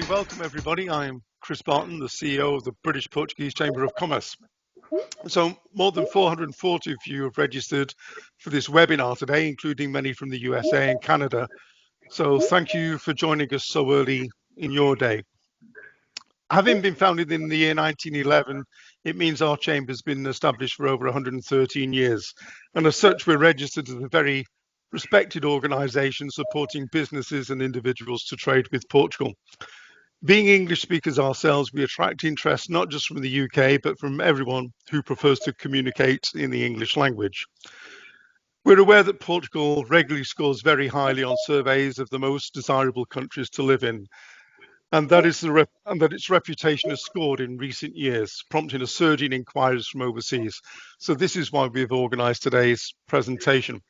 welcome everybody. I'm Chris Barton, the CEO of the British Portuguese Chamber of Commerce. So more than 440 of you have registered for this webinar today, including many from the USA and Canada. So thank you for joining us so early in your day. Having been founded in the year 1911, it means our chamber has been established for over 113 years. And as such, we're registered as a very respected organisation supporting businesses and individuals to trade with Portugal. Being English speakers ourselves, we attract interest not just from the UK, but from everyone who prefers to communicate in the English language. We're aware that Portugal regularly scores very highly on surveys of the most desirable countries to live in, and that its reputation has scored in recent years, prompting a surge in inquiries from overseas. So this is why we've organised today's presentation.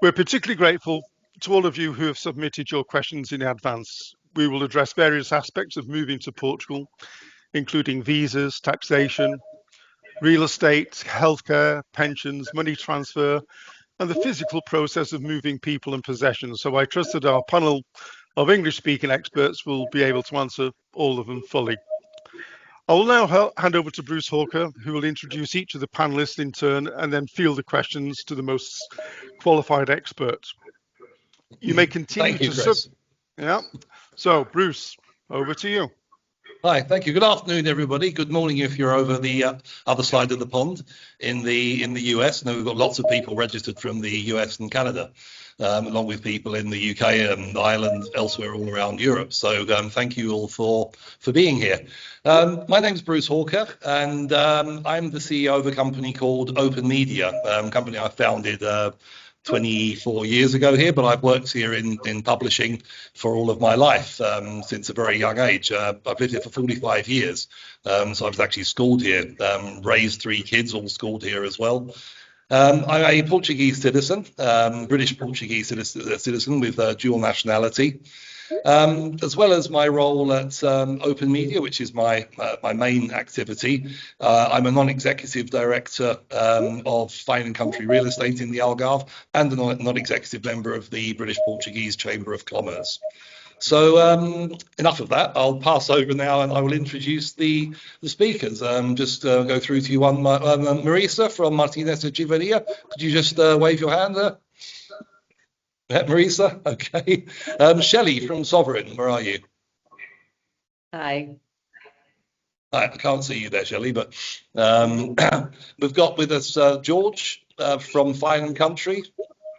We're particularly grateful to all of you who have submitted your questions in advance. We will address various aspects of moving to Portugal, including visas, taxation, real estate, healthcare, pensions, money transfer, and the physical process of moving people and possessions. So I trust that our panel of English-speaking experts will be able to answer all of them fully. I will now hand over to Bruce Hawker, who will introduce each of the panelists in turn and then field the questions to the most qualified experts. You may continue to Chris. Yeah. So, Bruce, over to you. Hi, thank you. Good afternoon, everybody. Good morning if you're over the other side of the pond in the US. Now we've got lots of people registered from the US and Canada, along with people in the UK and Ireland, elsewhere all around Europe. So thank you all for being here. My name's Bruce Hawker, and I'm the CEO of a company called Open Media, a company I founded 24 years ago here, but I've worked here in publishing for all of my life since a very young age. I've lived here for 45 years, so I was actually schooled here, raised 3 kids, all schooled here as well. I'm a Portuguese citizen, British Portuguese citizen with dual nationality, as well as my role at Open Media, which is my main activity. I'm a non-executive director of Fine and Country Real Estate in the Algarve and a non-executive member of the British Portuguese Chamber of Commerce. So enough of that. I'll pass over now and I will introduce the speakers. Just go through to you one. Marisa from Martinez Echeverria. Could you just wave your hand there? Marisa, okay. Shelley from Sovereign, where are you? Hi. I can't see you there, Shelley, but we've got with us George from Fine and Country.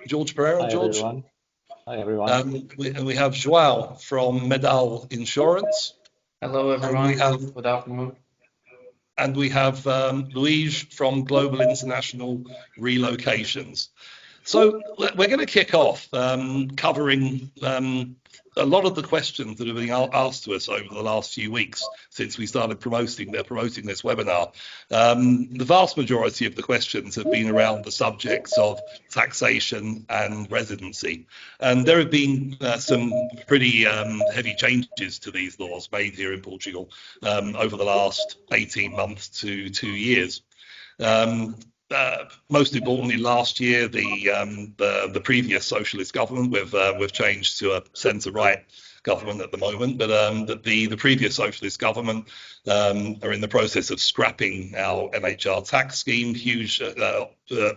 George Pereira. Hi, George. Everyone. Hi, everyone. We have Joao from Medal Insurance. Hello, everyone. Good afternoon. And we have Luis from Global International Relocations. So we're going to kick off covering a lot of the questions that have been asked to us over the last few weeks since we started promoting this webinar. The vast majority of the questions have been around the subjects of taxation and residency. And there have been some pretty heavy changes to these laws made here in Portugal over the last 18 months to 2 years. Most importantly, last year, the previous socialist government, we've changed to a centre-right government at the moment, but the previous socialist government are in the process of scrapping our MHR tax scheme. Huge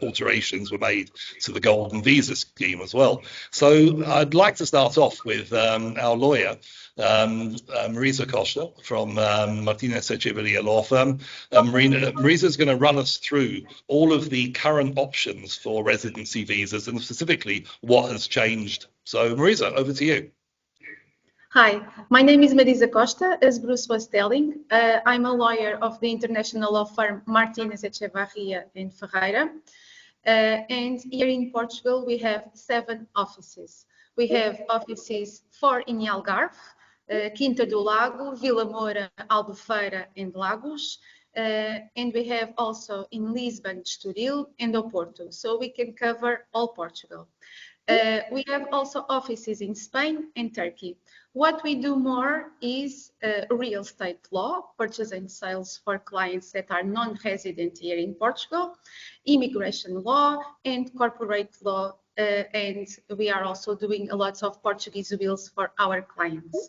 alterations were made to the golden visa scheme as well. So I'd like to start off with our lawyer, Marisa Costa from Martinez Echeverria law firm. Marisa is going to run us through all of the current options for residency visas and specifically what has changed. So Marisa, over to you. Hi, my name is Marisa Costa, as Bruce was telling. I'm a lawyer of the international law firm Martinez Echeverria in Ferreira. And here in Portugal, we have 7 offices. We have offices 4 in Algarve, Quinta do Lago, Vila Moura, Albufeira and Lagos. And we have also in Lisbon, Estoril and Oporto. So we can cover all Portugal. We have also offices in Spain and Turkey. What we do more is real estate law, purchase and sales for clients that are non-resident here in Portugal, immigration law and corporate law. And we are also doing a lot of Portuguese wills for our clients.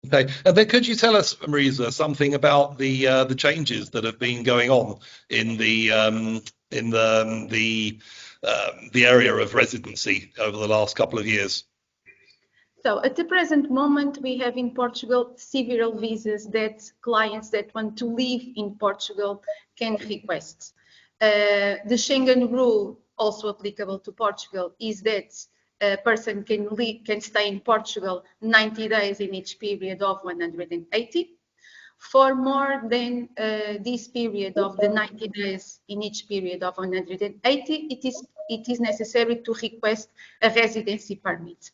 Okay, and then could you tell us, Marisa, something about the changes that have been going on in the area of residency over the last couple of years? So at the present moment, we have in Portugal several visas that clients that want to live in Portugal can request. The Schengen rule, also applicable to Portugal, is that a person can stay in Portugal 90 days in each period of 180. For more than this period of the 90 days in each period of 180, it is necessary to request a residency permit.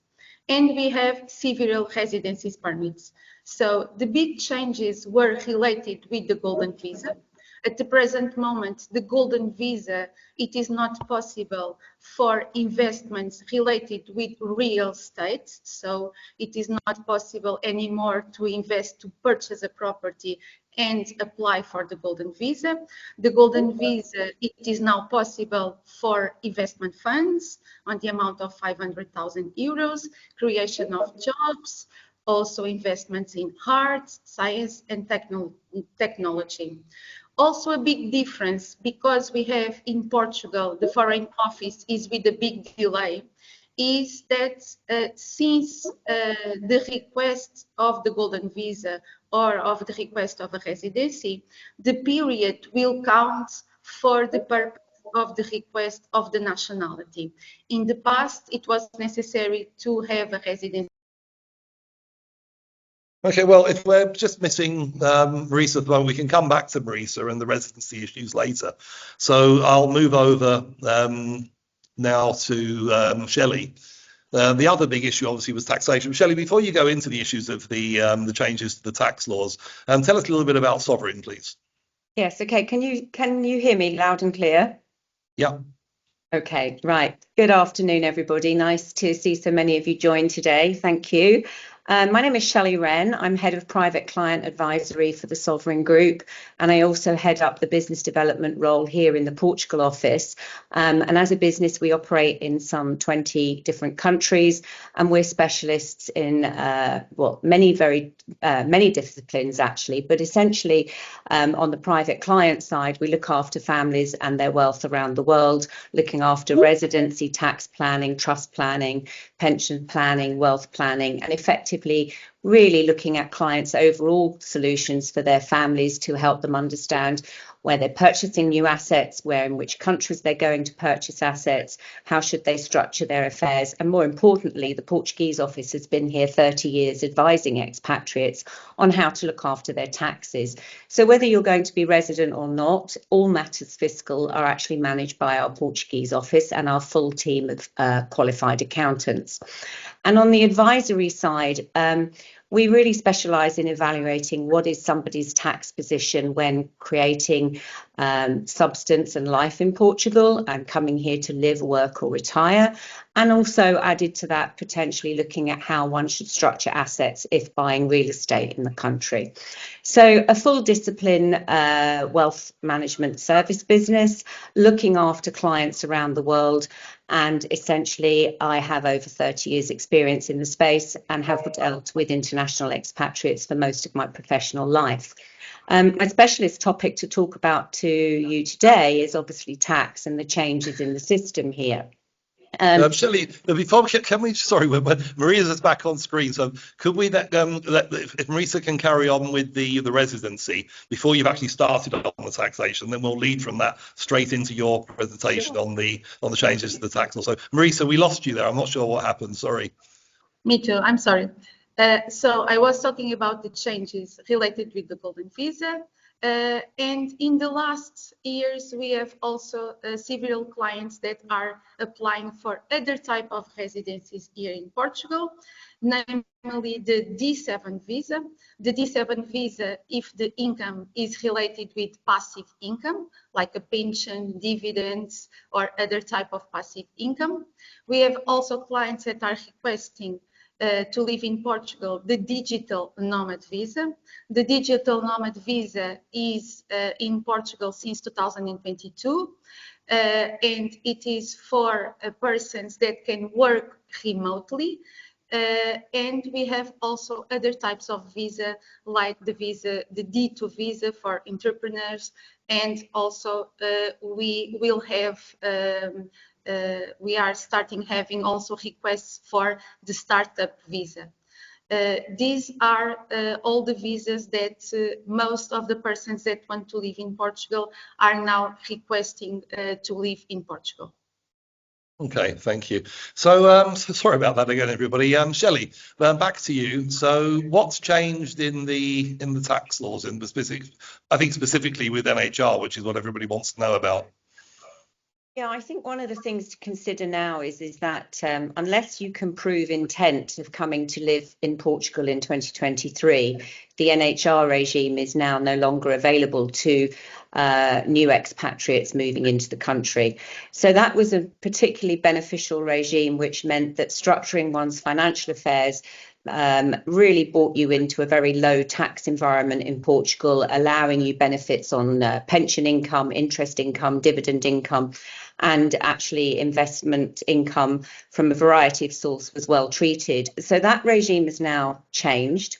And we have several residency permits. So the big changes were related with the golden visa. At the present moment, the golden visa, it is not possible for investments related with real estate. So it is not possible anymore to invest, to purchase a property and apply for the golden visa. The golden visa, it is now possible for investment funds on the amount of 500,000 euros, creation of jobs, also investments in arts, science, and technology. Also a big difference, because we have in Portugal, the Foreign Office is with a big delay, is that since the request of the golden visa or of the request of a residency, the period will count for the purpose of the request of the nationality. In the past, it was necessary to have a residency. Okay, well, if we're just missing Marisa at the moment, we can come back to Marisa and the residency issues later. So I'll move over now to Shelley. The other big issue, obviously, was taxation. Shelley, before you go into the issues of the changes to the tax laws, tell us a little bit about sovereign, please. Yes. Okay. Can you hear me loud and clear? Yeah. Okay. Right. Good afternoon, everybody. Nice to see so many of you join today. Thank you. My name is Shelley Wren. I'm head of private client advisory for the Sovereign Group, and I also head up the business development role here in the Portugal office. And as a business, we operate in some 20 different countries, and we're specialists in many disciplines actually. But essentially, on the private client side, we look after families and their wealth around the world, looking after residency, tax planning, trust planning, pension planning, wealth planning, and effectively really looking at clients' overall solutions for their families to help them understand where they're purchasing new assets, in which countries they're going to purchase assets, how should they structure their affairs, and more importantly, the Portuguese office has been here 30 years advising expatriates on how to look after their taxes. So whether you're going to be resident or not, all matters fiscal are actually managed by our Portuguese office and our full team of qualified accountants. And on the advisory side, we really specialise in evaluating what is somebody's tax position when creating substance and life in Portugal and coming here to live, work or retire. And also added to that, potentially looking at how one should structure assets if buying real estate in the country. So a full discipline wealth management service business, looking after clients around the world. And essentially, I have over 30 years experience in the space and have dealt with international expatriates for most of my professional life. My specialist topic to talk about to you today is obviously tax and the changes in the system here. Shelley, before can we? Sorry, when Marisa's back on screen, so could we if Marisa can carry on with the residency before you've actually started on the taxation, then we'll lead from that straight into your presentation on the changes to the tax law. So Marisa, we lost you there. I'm not sure what happened. Sorry. Me too. I'm sorry. So I was talking about the changes related with the golden visa. And in the last years, we have also several clients that are applying for other type of residencies here in Portugal, namely the D7 visa. The D7 visa, if the income is related with passive income, like a pension, dividends, or other type of passive income. We have also clients that are requesting to live in Portugal, the digital nomad visa. The digital nomad visa is in Portugal since 2022, and it is for persons that can work remotely And we have also other types of visa, like the D2 visa for entrepreneurs, and also we will have we are starting having also requests for the startup visa. These are all the visas that most of the persons that want to live in Portugal are now requesting to live in Portugal. Okay, thank you. So, sorry about that again, everybody. Shelley, back to you. So, what's changed in the tax laws in the specific? I think specifically with NHR, which is what everybody wants to know about. Yeah, I think one of the things to consider now is that unless you can prove intent of coming to live in Portugal in 2023, the NHR regime is now no longer available to new expatriates moving into the country. So that was a particularly beneficial regime, which meant that structuring one's financial affairs really brought you into a very low tax environment in Portugal, allowing you benefits on pension income, interest income, dividend income, and actually investment income from a variety of sources was well treated. So that regime has now changed.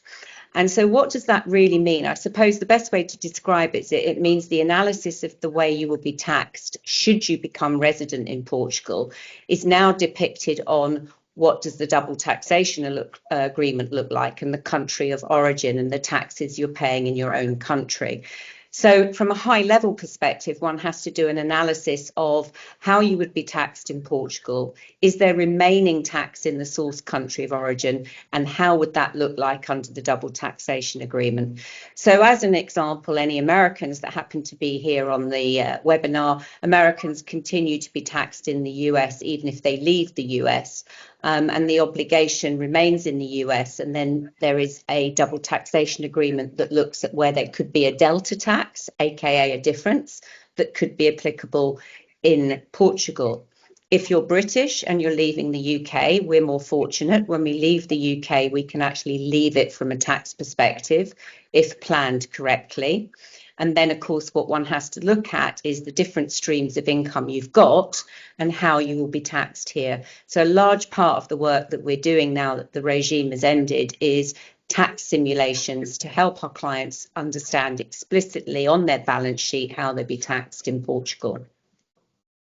And so what does that really mean? I suppose the best way to describe it is it means the analysis of the way you will be taxed should you become resident in Portugal is now depicted on what does the double taxation agreement look like and the country of origin and the taxes you're paying in your own country. So from a high level perspective, one has to do an analysis of how you would be taxed in Portugal. Is there remaining tax in the source country of origin? And how would that look like under the double taxation agreement? So as an example, any Americans that happen to be here on the webinar, Americans continue to be taxed in the US, even if they leave the US. And the obligation remains in the US, and then there is a double taxation agreement that looks at where there could be a delta tax, aka a difference, that could be applicable in Portugal. If you're British and you're leaving the UK, we're more fortunate. When we leave the UK, we can actually leave it from a tax perspective if planned correctly. And then, of course, what one has to look at is the different streams of income you've got and how you will be taxed here. So a large part of the work that we're doing now that the regime has ended is tax simulations to help our clients understand explicitly on their balance sheet how they'll be taxed in Portugal.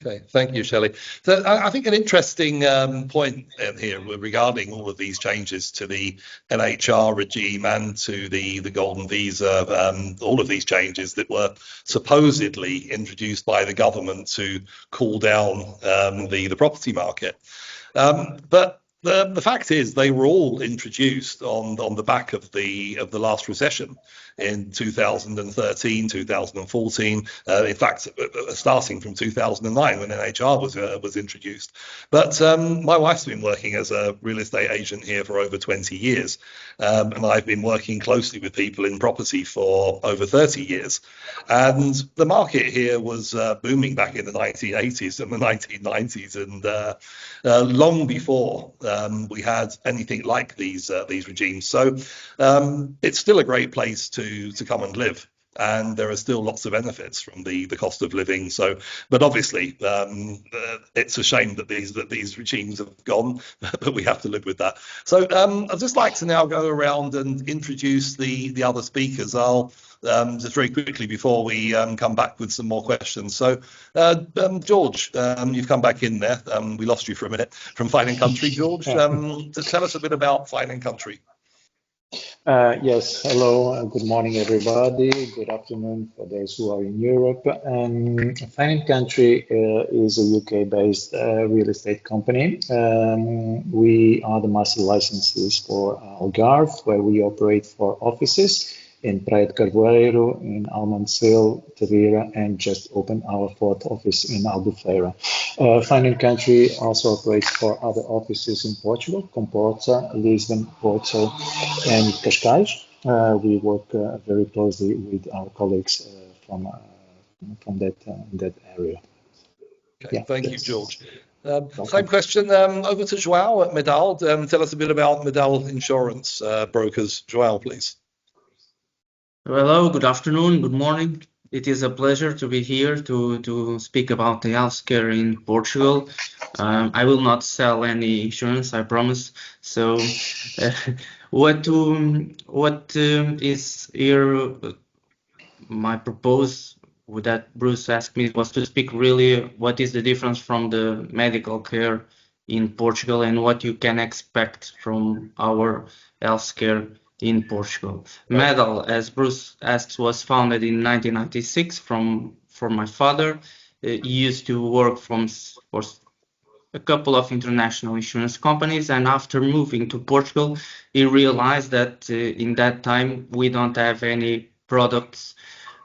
Okay, thank you, Shelley. So I think an interesting point here regarding all of these changes to the NHR regime and to the golden visa, all of these changes that were supposedly introduced by the government to cool down the property market. But the fact is they were all introduced on the back of the last recession in 2013, 2014. In fact, starting from 2009 when NHR was introduced. But my wife's been working as a real estate agent here for over 20 years, and I've been working closely with people in property for over 30 years. And the market here was booming back in the 1980s and the 1990s, and long before we had anything like these regimes. So it's still a great place to come and live, and there are still lots of benefits from the cost of living. So, but obviously it's a shame that these regimes have gone, but we have to live with that. So I'd just like to now go around and introduce the other speakers. I'll just very quickly before we come back with some more questions. So George, you've come back in there. We lost you for a minute from Fine and Country. George, to tell us a bit about Fine and Country. Yes, hello, good morning everybody, good afternoon for those who are in Europe. Fine & Country is a UK-based real estate company. We are the master licenses for Algarve, where we operate 4 offices in Praia de Carvoeiro, in Almancil, Tavira, and just opened our 4th office in Albufeira. Fine & Country also operates 4 other offices in Portugal, Comporta, Lisbon, Porto, and Cascais. We work very closely with our colleagues from that area. Okay, Yeah, thank you, George. Same question over to João at Medal. Tell us a bit about Medal Insurance Brokers. João, please. Hello, good afternoon, good morning. It is a pleasure to be here to speak about the healthcare in Portugal. I will not sell any insurance, I promise. So, uh, what is here my propose with that Bruce asked me was to speak really what is the difference from the medical care in Portugal and what you can expect from our healthcare in Portugal. Medal, as Bruce asked, was founded in 1996 from my father. He used to work for a couple of international insurance companies, and after moving to Portugal, he realized that in that time we don't have any products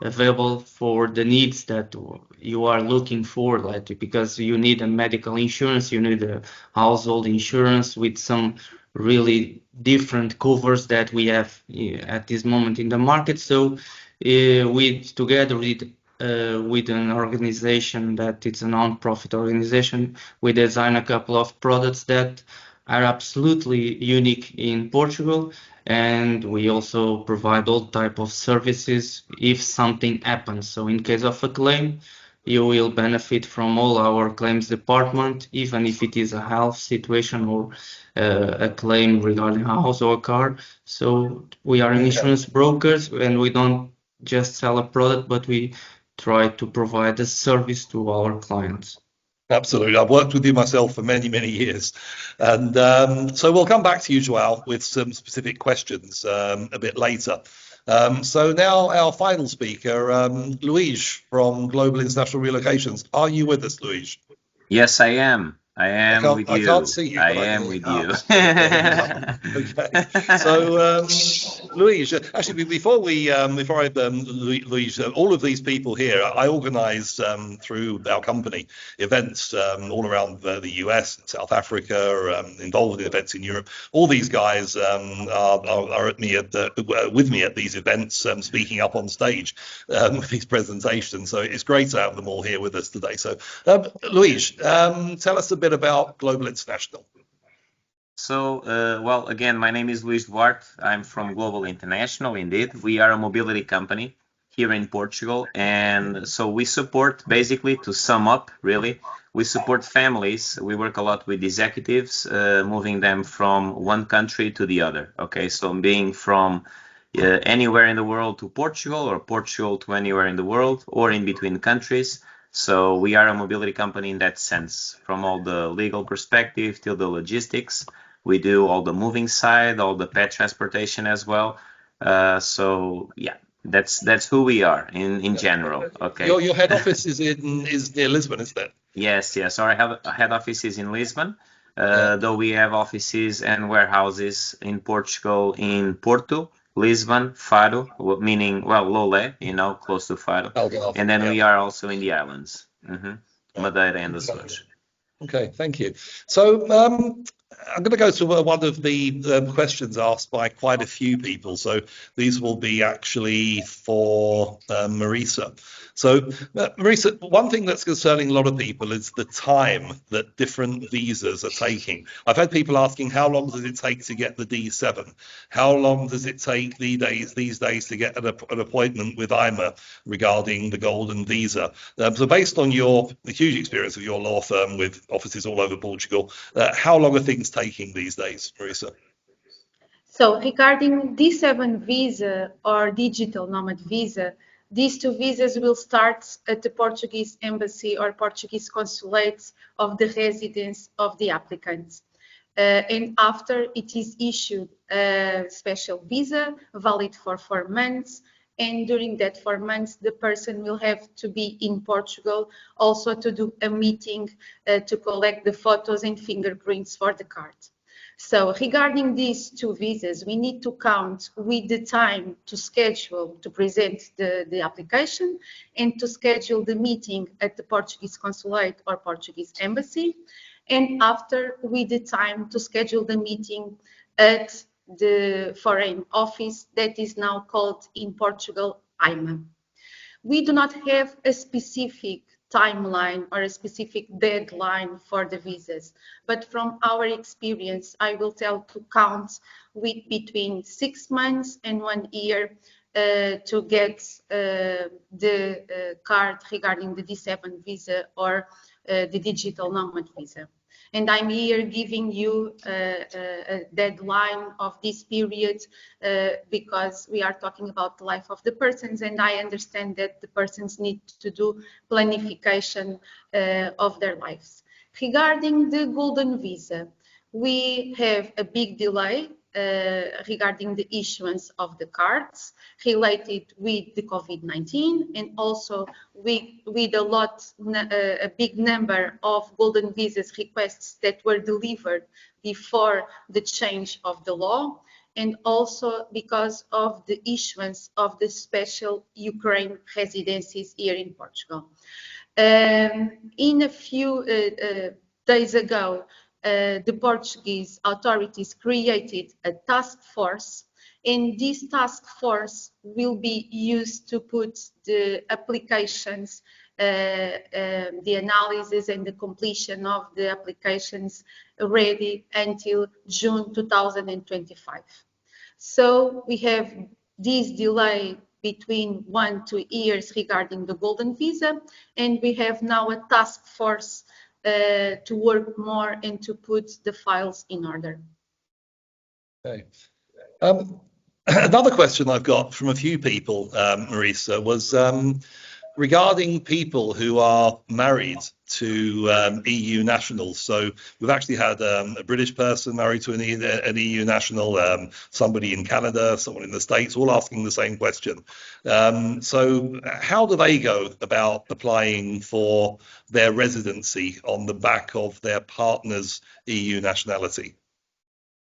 available for the needs that you are looking for, like because you need a medical insurance, you need a household insurance with some really different covers that we have at this moment in the market. So together with an organization that it's a non-profit organization, we design a couple of products that are absolutely unique in Portugal, and we also provide all type of services if something happens. So in case of a claim, you will benefit from all our claims department, even if it is a health situation or a claim regarding a house or a car. So we are insurance brokers, and we don't just sell a product, but we try to provide a service to our clients. Absolutely. I've worked with you myself for many, many years. And so we'll come back to you, Joao, with some specific questions a bit later. So now our final speaker, Luis from Global International Relocations. Are you with us, Luis? Yes, I am. I am with I you. can't see you, I but I can am hear with you. you. Okay. So, Luis, actually, before I, Luis, all of these people here, I organise through our company events all around the US, South Africa, involved in events in Europe. All these guys are at me with me at these events, speaking up on stage with these presentations. So it's great to have them all here with us today. So, Luis, tell us a bit about Global International. So, well, again, my name is Luís Duarte. I'm from Global International, indeed. We are a mobility company here in Portugal. And so we support, basically, to sum up, really, we support families. We work a lot with executives, moving them from one country to the other. Okay, so being from anywhere in the world to Portugal, or Portugal to anywhere in the world, or in between countries. So we are a mobility company in that sense, from all the legal perspective till the logistics. We do all the moving side, all the pet transportation as well. So yeah, that's who we are in general. Okay. Your head office is near Lisbon, isn't it? Yes. Our head office is in Lisbon, though we have offices and warehouses in Portugal, in Porto, Lisbon, Faro, meaning, well, Lolé, close to Faro. Algarve, And then yeah. we are also in the islands, Madeira and Açores. Okay, thank you. So I'm going to go to one of the questions asked by quite a few people. So these will be actually for Marisa. So Marisa, one thing that's concerning a lot of people is the time that different visas are taking. I've had people asking, how long does it take to get the D7? How long does it take these days to get an appointment with IMA regarding the golden visa? So based on the huge experience of your law firm with offices all over Portugal, how long are things taking these days, Marisa? So regarding D7 visa or digital nomad visa, these two visas will start at the Portuguese embassy or Portuguese consulate of the residence of the applicant. And after it is issued a special visa valid for 4 months, and during that 4 months the person will have to be in Portugal also to do a meeting to collect the photos and fingerprints for the card. So regarding these two visas, we need to count with the time to schedule, to present the application and to schedule the meeting at the Portuguese consulate or Portuguese embassy. And after, with the time to schedule the meeting at the foreign office that is now called in Portugal, IMA. We do not have a specific timeline or a specific deadline for the visas, but from our experience, I will tell to count with between 6 months and 1 year to get the card regarding the D7 visa or the digital nomad visa. And I'm here giving you a deadline of this period because we are talking about the life of the persons, and I understand that the persons need to do planification of their lives. Regarding the golden visa, we have a big delay regarding the issuance of the cards related with the COVID-19 and also with a big number of golden visas requests that were delivered before the change of the law, and also because of the issuance of the special Ukraine residencies here in Portugal. In a few days ago, the Portuguese authorities created a task force, and this task force will be used to put the applications, the analysis and the completion of the applications ready until June 2025. So we have this delay between 1 to 2 years regarding the golden visa, and we have now a task force to work more and to put the files in order. Okay. Another question I've got from a few people, Marisa, was regarding people who are married to EU nationals. So we've actually had a British person married to an EU national, somebody in Canada, someone in the States, all asking the same question. So how do they go about applying for their residency on the back of their partner's EU nationality?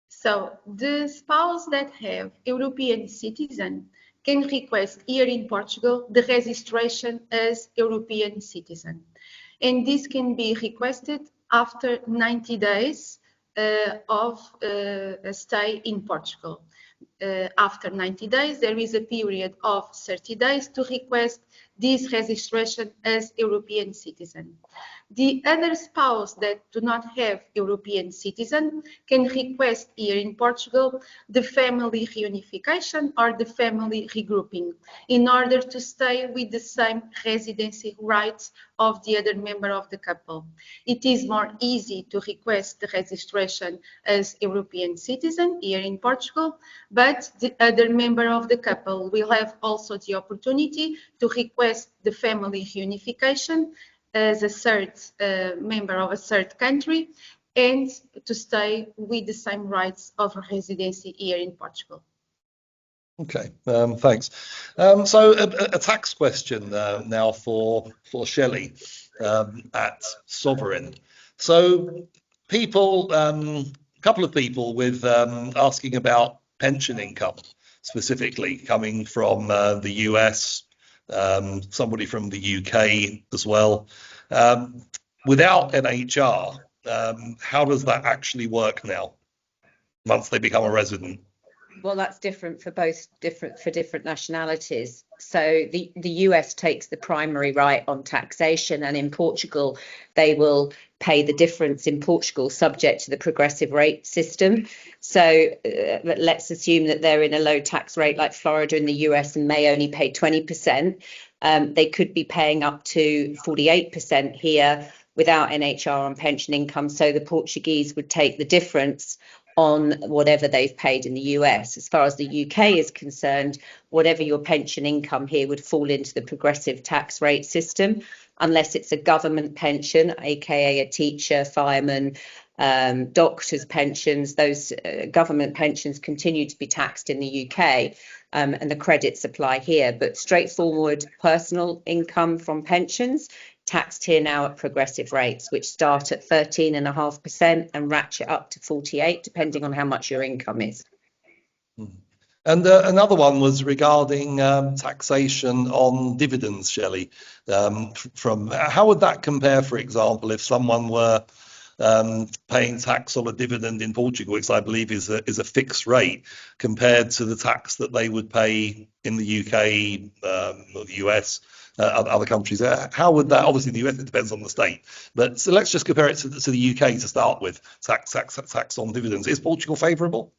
So the spouse that have European citizen can request here in Portugal the registration as European citizen. And this can be requested after 90 days of a stay in Portugal. After 90 days, there is a period of 30 days to request this registration as European citizen. The other spouse that do not have European citizen can request here in Portugal the family reunification or the family regrouping in order to stay with the same residency rights of the other member of the couple. It is more easy to request the registration as European citizen here in Portugal, but the other member of the couple will have also the opportunity to request the family reunification as a third member of a third country and to stay with the same rights of residency here in Portugal. Okay, thanks. So a tax question now for Shelley at Sovereign. So people, a couple of people with asking about pension income, specifically coming from the US, somebody from the UK as well. Without NHR, how does that actually work now once they become a resident? Well, that's different for different nationalities. So the US takes the primary right on taxation, and in Portugal, they will pay the difference in Portugal subject to the progressive rate system. So let's assume that they're in a low tax rate like Florida in the US and may only pay 20%. They could be paying up to 48% here without NHR on pension income. So the Portuguese would take the difference on whatever they've paid in the US. As far as the UK is concerned, whatever your pension income here would fall into the progressive tax rate system, unless it's a government pension, aka a teacher, fireman, doctors' pensions. Those government pensions continue to be taxed in the UK, and the credits apply here. But straightforward personal income from pensions, taxed here now at progressive rates, which start at 13.5% and ratchet up to 48%, depending on how much your income is. And another one was regarding taxation on dividends, Shelley. From how would that compare, for example, if someone were paying tax on a dividend in Portugal, which I believe is a fixed rate, compared to the tax that they would pay in the UK or the US, other countries? How would that? Obviously, the US, it depends on the state, but so let's just compare it to the UK to start with. Tax on dividends. Is Portugal favourable?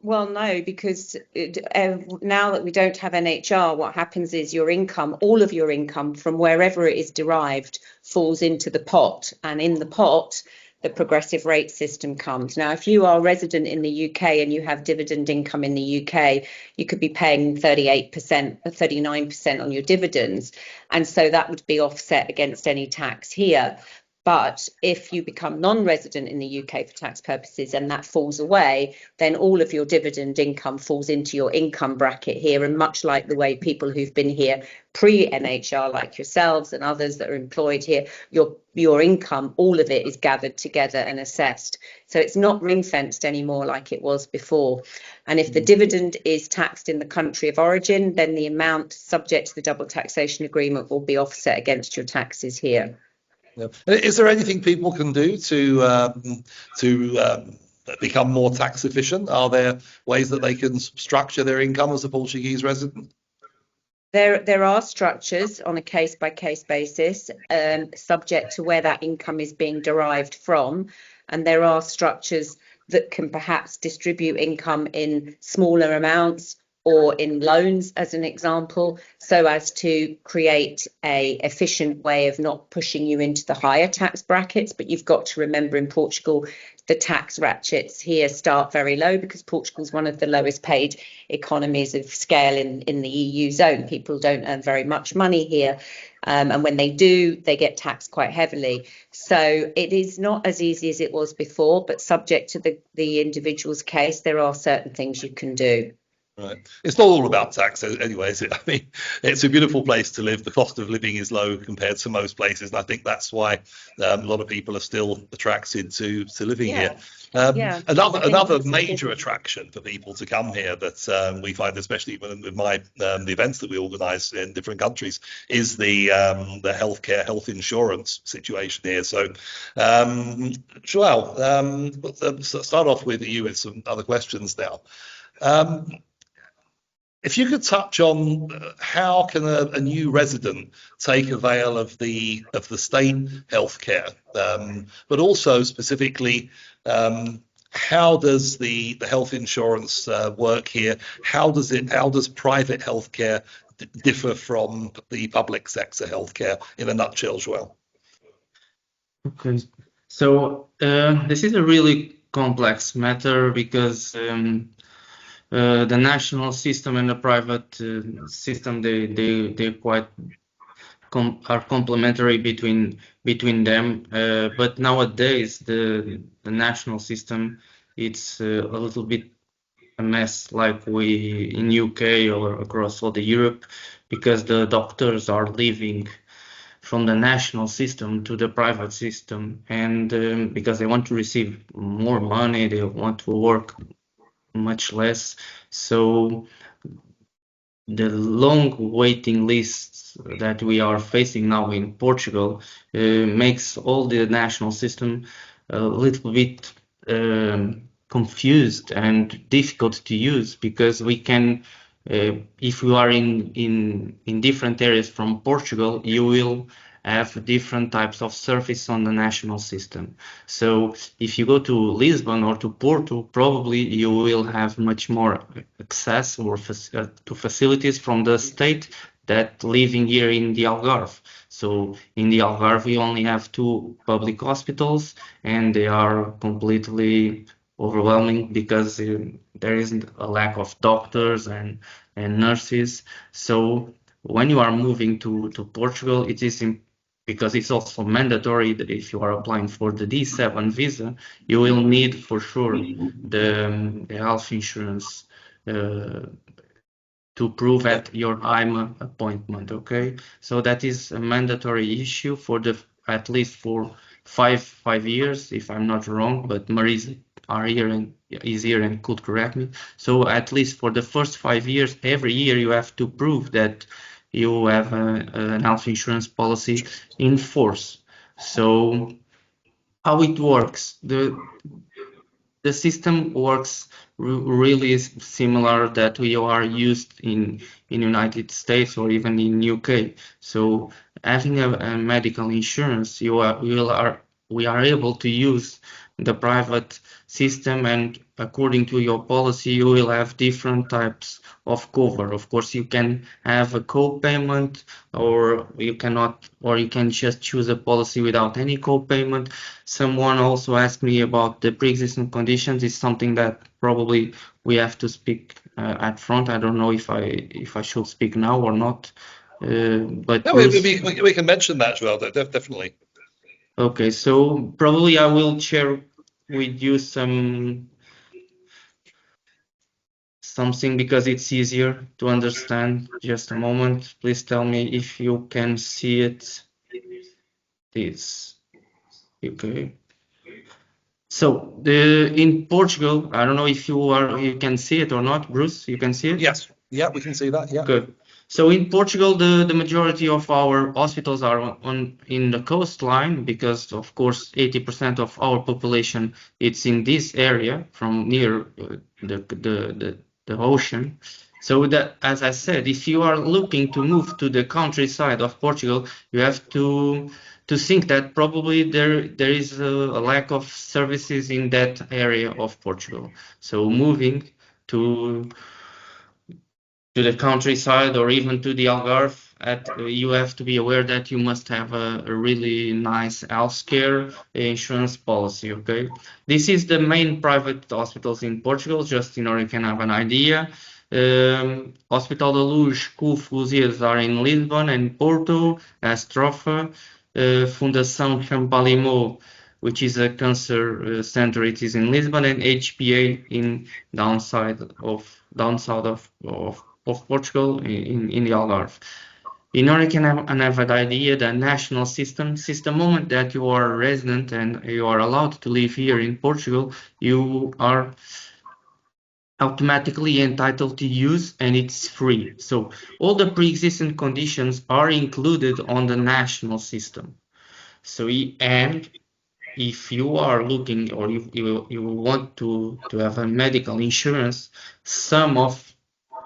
Well, no, because now that we don't have NHR, what happens is your income, all of your income from wherever it is derived, falls into the pot. And in the pot, the progressive rate system comes. Now, if you are a resident in the UK and you have dividend income in the UK, you could be paying 38% or 39% on your dividends. And so that would be offset against any tax here. But if you become non-resident in the UK for tax purposes and that falls away, then all of your dividend income falls into your income bracket here. And much like the way people who've been here pre-NHR, like yourselves and others that are employed here, your income, all of it is gathered together and assessed. So it's not ring-fenced anymore like it was before. And if the dividend is taxed in the country of origin, then the amount subject to the double taxation agreement will be offset against your taxes here. Yeah. Is there anything people can do to become more tax efficient? Are there ways that they can structure their income as a Portuguese resident? There are structures on a case-by-case basis, subject to where that income is being derived from, and there are structures that can perhaps distribute income in smaller amounts or in loans, as an example, so as to create a efficient way of not pushing you into the higher tax brackets. But you've got to remember, in Portugal, the tax ratchets here start very low because Portugal is one of the lowest paid economies of scale in the EU zone. People don't earn very much money here. And when they do, they get taxed quite heavily. So it is not as easy as it was before, but subject to the individual's case, there are certain things you can do. Right. It's not all about tax anyway, is it? I mean, it's a beautiful place to live. The cost of living is low compared to most places. And I think that's why a lot of people are still attracted to living here. Another major attraction for people to come here that we find, especially with the events that we organise in different countries, is the health insurance situation here. So, Joel, let's start off with you with some other questions now. If you could touch on how can a new resident take avail of the state healthcare, but also specifically how does the health insurance work here? How does private healthcare differ from the public sector healthcare in a nutshell, Joel? Okay, so this is a really complex matter because the national system and the private system, they quite are complementary between them. But nowadays the national system, it's a little bit a mess, like we in UK or across all the Europe, because the doctors are leaving from the national system to the private system, and because they want to receive more money, they want to work much less. So the long waiting lists that we are facing now in Portugal makes all the national system a little bit confused and difficult to use, because we can, if you are in different areas from Portugal, you will have different types of service on the national system. So if you go to Lisbon or to Porto, probably you will have much more access or to facilities from the state that living here in the Algarve. So in the Algarve, we only have 2 public hospitals, and they are completely overwhelming because there isn't a lack of doctors and nurses. So when you are moving to Portugal, it is because it's also mandatory that if you are applying for the D7 visa, you will need for sure the health insurance to prove at your IMA appointment. Okay, so that is a mandatory issue for at least for five years, if I'm not wrong. But Marisa is here and could correct me. So at least for the first 5 years, every year you have to prove that you have an health insurance policy in force. So how it works, the system works really similar that we are used in United States or even in UK. So having a medical insurance, you are we are able to use the private system, and according to your policy you will have different types of cover. Of course, you can have a co-payment, or you cannot, or you can just choose a policy without any co-payment. Someone also asked me about the pre-existing conditions. It's something that probably we have to speak at front. I don't know if I should speak now or not, but No, Bruce, we can mention that as well, definitely. okay, so probably I will share with you something because it's easier to understand. Just a moment. Please tell me if you can see it. This. Okay. So in Portugal, I don't know if you can see it or not, Bruce. You can see it? Yes. Yeah, we can see that. Yeah. Good. So in Portugal, the majority of our hospitals are in the coastline because, of course, 80% of our population it's in this area from near the ocean. So that, as I said, if you are looking to move to the countryside of Portugal, you have to think that probably there is a lack of services in that area of Portugal. So moving to the countryside or even to the Algarve, you have to be aware that you must have a really nice healthcare insurance policy. Okay, this is the main private hospitals in Portugal. Just in order you can have an idea. Hospital da Luz, CUF, Lusíadas are in Lisbon and Porto, Astrofa, Fundação Champalimau, which is a cancer center, it is in Lisbon, and HPA in downside of Portugal in the Algarve. In order you can have an idea, the national system, since the moment that you are a resident and you are allowed to live here in Portugal, you are automatically entitled to use, and it's free. So all the pre-existing conditions are included on the national system. So and if you are looking or you want to have a medical insurance, some of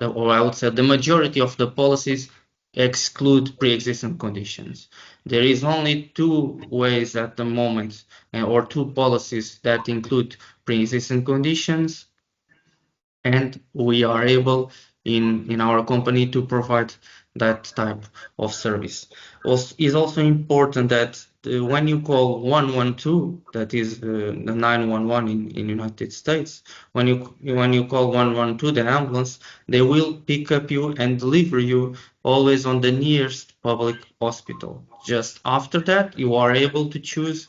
or I would say the majority of the policies exclude pre-existing conditions. There is only two ways at the moment, or two policies that include pre-existing conditions, and we are able in our company to provide that type of service. Also, is also important that when you call 112, that is the 911 in United States, when you call 112, the ambulance, they will pick up you and deliver you always on the nearest public hospital. Just after that, you are able to choose,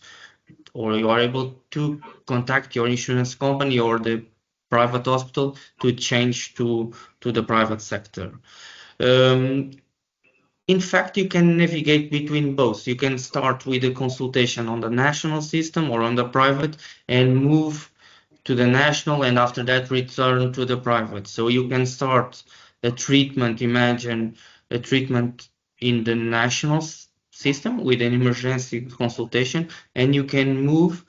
or you are able to contact your insurance company or the private hospital to change to the private sector. In fact, you can navigate between both. You can start with a consultation on the national system or on the private and move to the national, and after that return to the private. So you can start a treatment, imagine a treatment in the national system with an emergency consultation, and you can move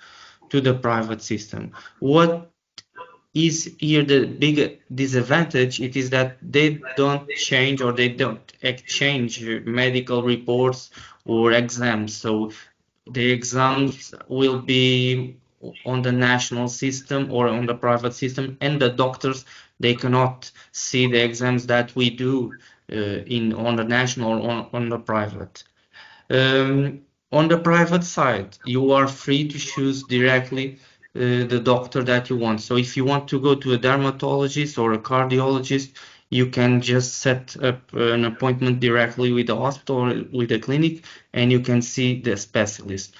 to the private system. What is here the big disadvantage? It is that they don't change or they don't exchange medical reports or exams. So the exams will be on the national system or on the private system, and the doctors, they cannot see the exams that we do on the national or on the private. On the private side, you are free to choose directly the doctor that you want. So if you want to go to a dermatologist or a cardiologist, you can just set up an appointment directly with the hospital or with the clinic, and you can see the specialist.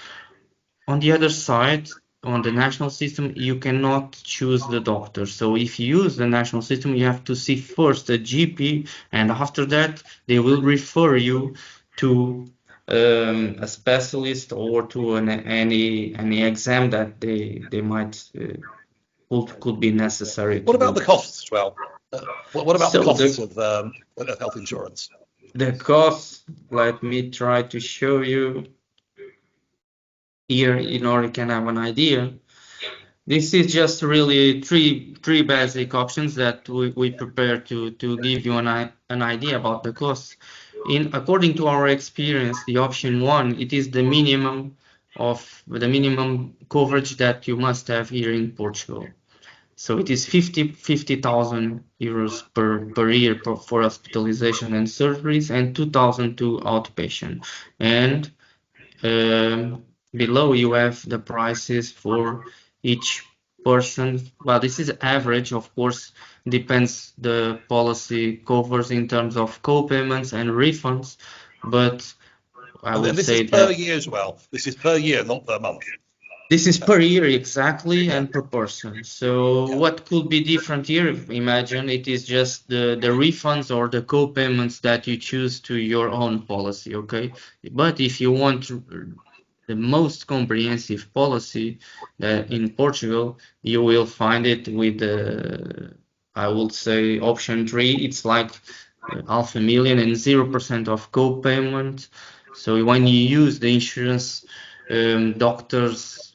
On the other side, on the national system, you cannot choose the doctor. So if you use the national system, you have to see first a GP, and after that, they will refer you to a specialist or to any exam that they might could be necessary. What about the costs as well? What about the costs of health insurance? The costs, let me try to show you here in order you can have an idea. This is just really three basic options that we prepare to give you an idea about the costs. According to our experience, the option one, it is the minimum of the minimum coverage that you must have here in Portugal. So it is 50,000 euros per year for hospitalization and surgeries, and 2,000 to outpatient. And below you have the prices for each person. Well, this is average, of course, depends the policy covers in terms of co-payments and refunds, but I And would this is say per that year as well. This is per year, not per month. this is per year exactly Yeah. and per person. So Yeah. what could be different here? Imagine it is just the refunds or the co-payments that you choose to your own policy, okay? But if you want the most comprehensive policy in Portugal, you will find it with the, I would say, option 3. It's like 500,000 and 0% of co-payment. So when you use the insurance doctors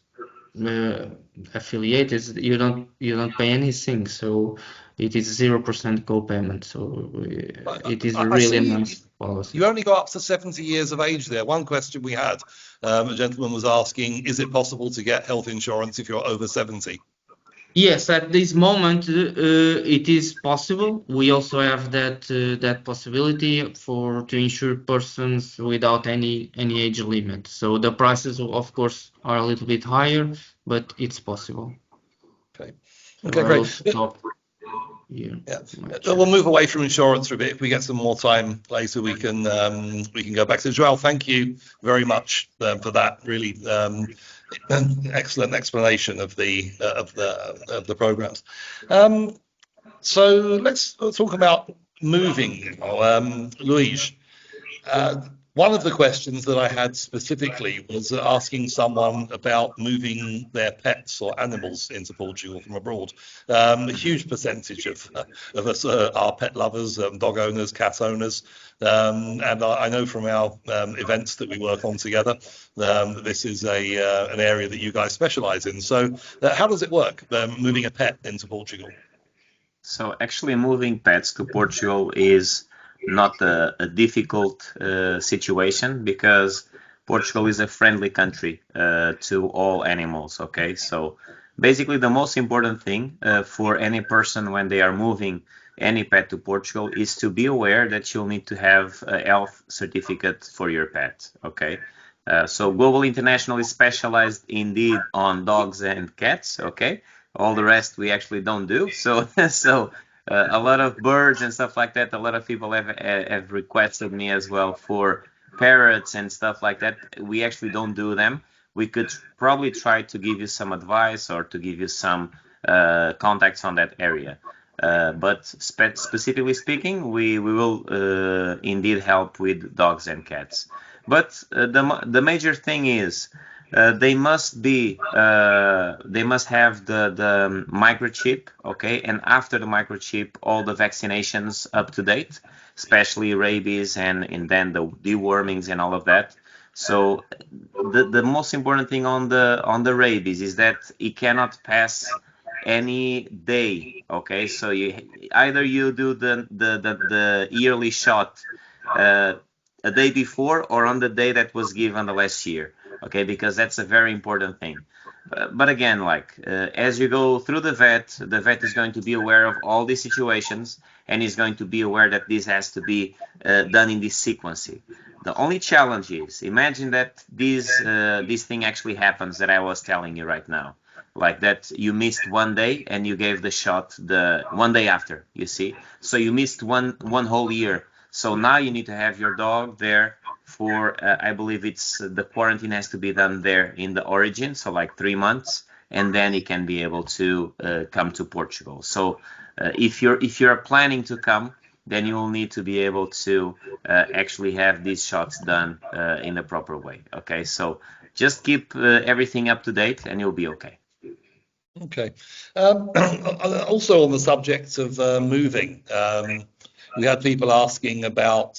affiliated, you don't pay anything, so it is 0% co-payment. So it is I really a see nice policy. you only go up to 70 years of age there. One question we had, a gentleman was asking, is it possible to get health insurance if you're over 70? Yes, at this moment it is possible. We also have that possibility to insure persons without any age limit. So the prices, of course, are a little bit higher, but it's possible. Okay. So Okay, I great. will stop here. Yeah, my we'll chat. move away from insurance for a bit. If we get some more time later, we can go back to Joel. Thank you very much for that. Really excellent explanation of the programs. So let's talk about moving now. Luis, one of the questions that I had specifically was asking someone about moving their pets or animals into Portugal from abroad. A huge percentage of us are pet lovers, dog owners, cat owners, and I know from our events that we work on together, this is an area that you guys specialize in. So how does it work, moving a pet into Portugal? So actually moving pets to Portugal is not a difficult situation because Portugal is a friendly country to all animals, okay? So basically the most important thing for any person when they are moving any pet to Portugal is to be aware that you'll need to have a health certificate for your pet, okay? So Global International is specialized indeed on dogs and cats, okay? All the rest we actually don't do. So a lot of birds and stuff like that. A lot of people have requested me as well for parrots and stuff like that. We actually don't do them. We could probably try to give you some advice or to give you some contacts on that area. But specifically speaking, we will indeed help with dogs and cats. But the major thing is they must have the microchip, okay, and after the microchip, all the vaccinations up to date, especially rabies and then the dewormings and all of that. So the most important thing on the rabies is that it cannot pass any day, okay? So either you do the yearly shot a day before or on the day that was given the last year, okay? Because that's a very important thing. But again, as you go through the vet is going to be aware of all these situations and is going to be aware that this has to be done in this sequence. The only challenge is, imagine that this thing actually happens that I was telling you right now. Like that you missed one day and you gave the shot the one day after, you see? So you missed one whole year. So now you need to have your dog there for, I believe it's the quarantine has to be done there in the origin, so like 3 months, and then he can be able to come to Portugal. So if you're planning to come, then you will need to be able to actually have these shots done in the proper way. Okay, so just keep everything up to date and you'll be okay. Okay. Also on the subject of moving, we had people asking about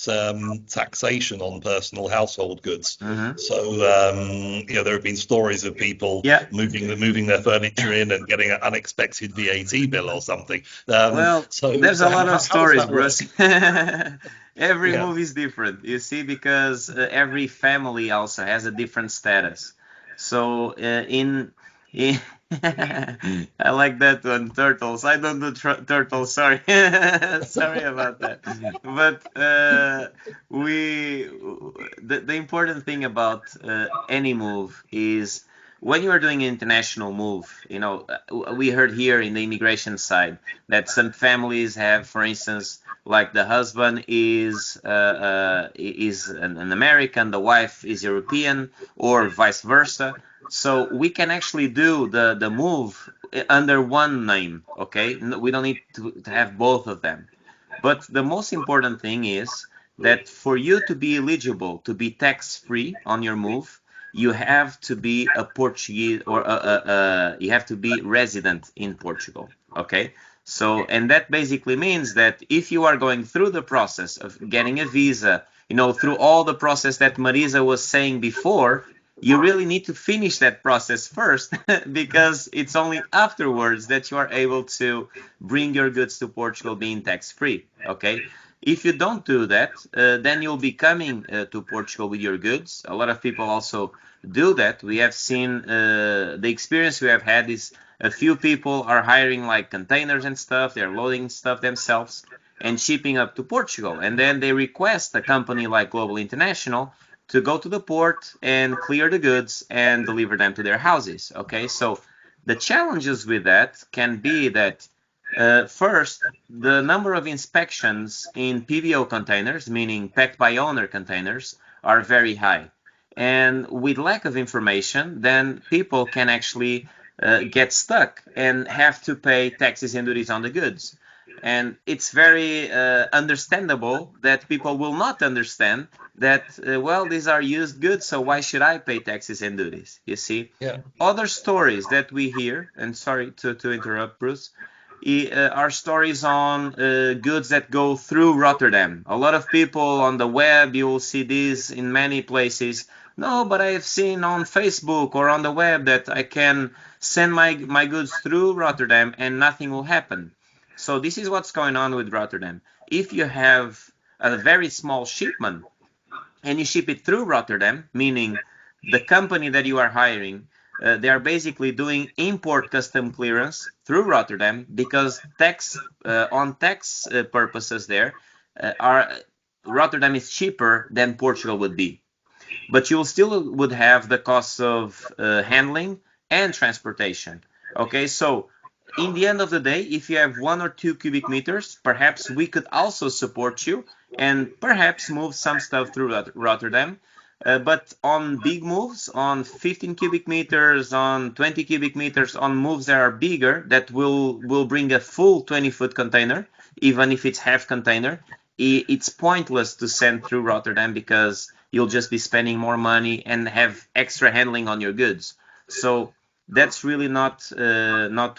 taxation on personal household goods. Mm-hmm. So there have been stories of people moving their furniture in and getting an unexpected VAT bill or something. There's a lot of stories, Bruce. Every Yeah. movie is different, you see, because every family also has a different status. So in I like that one, turtles. I don't do turtles. Sorry, sorry about that. But the important thing about any move is when you are doing an international move. You know, we heard here in the immigration side that some families have, for instance, like the husband is an American, the wife is European, or vice versa. So we can actually do the move under one name, okay? We don't need to have both of them. But the most important thing is that for you to be eligible to be tax-free on your move, you have to be a Portuguese, or you have to be resident in Portugal, okay? So, and that basically means that if you are going through the process of getting a visa, you know, through all the process that Marisa was saying before, you really need to finish that process first because it's only afterwards that you are able to bring your goods to Portugal being tax-free, okay? If you don't do that, then you'll be coming to Portugal with your goods. A lot of people also do that. We have seen the experience we have had is a few people are hiring like containers and stuff. They're loading stuff themselves and shipping up to Portugal. And then they request a company like Global International to go to the port and clear the goods and deliver them to their houses. Okay, so the challenges with that can be that first, the number of inspections in PBO containers, meaning packed by owner containers, are very high. And with lack of information, then people can actually get stuck and have to pay taxes and duties on the goods. And it's very understandable that people will not understand that, well, these are used goods, so why should I pay taxes and duties? You see? Yeah. Other stories that we hear, and sorry to interrupt, Bruce, are stories on goods that go through Rotterdam. A lot of people on the web, you will see these in many places. No, but I have seen on Facebook or on the web that I can send my goods through Rotterdam and nothing will happen. So this is what's going on with Rotterdam. If you have a very small shipment and you ship it through Rotterdam, meaning the company that you are hiring, they are basically doing import custom clearance through Rotterdam because tax purposes there Rotterdam is cheaper than Portugal would be, but you still would have the costs of handling and transportation. Okay, so in the end of the day, if you have 1 or 2 cubic meters, perhaps we could also support you and perhaps move some stuff through Rotterdam. But on big moves, on 15 cubic meters, on 20 cubic meters, on moves that are bigger, that will bring a full 20-foot container, even if it's half container, it's pointless to send through Rotterdam because you'll just be spending more money and have extra handling on your goods. So that's really not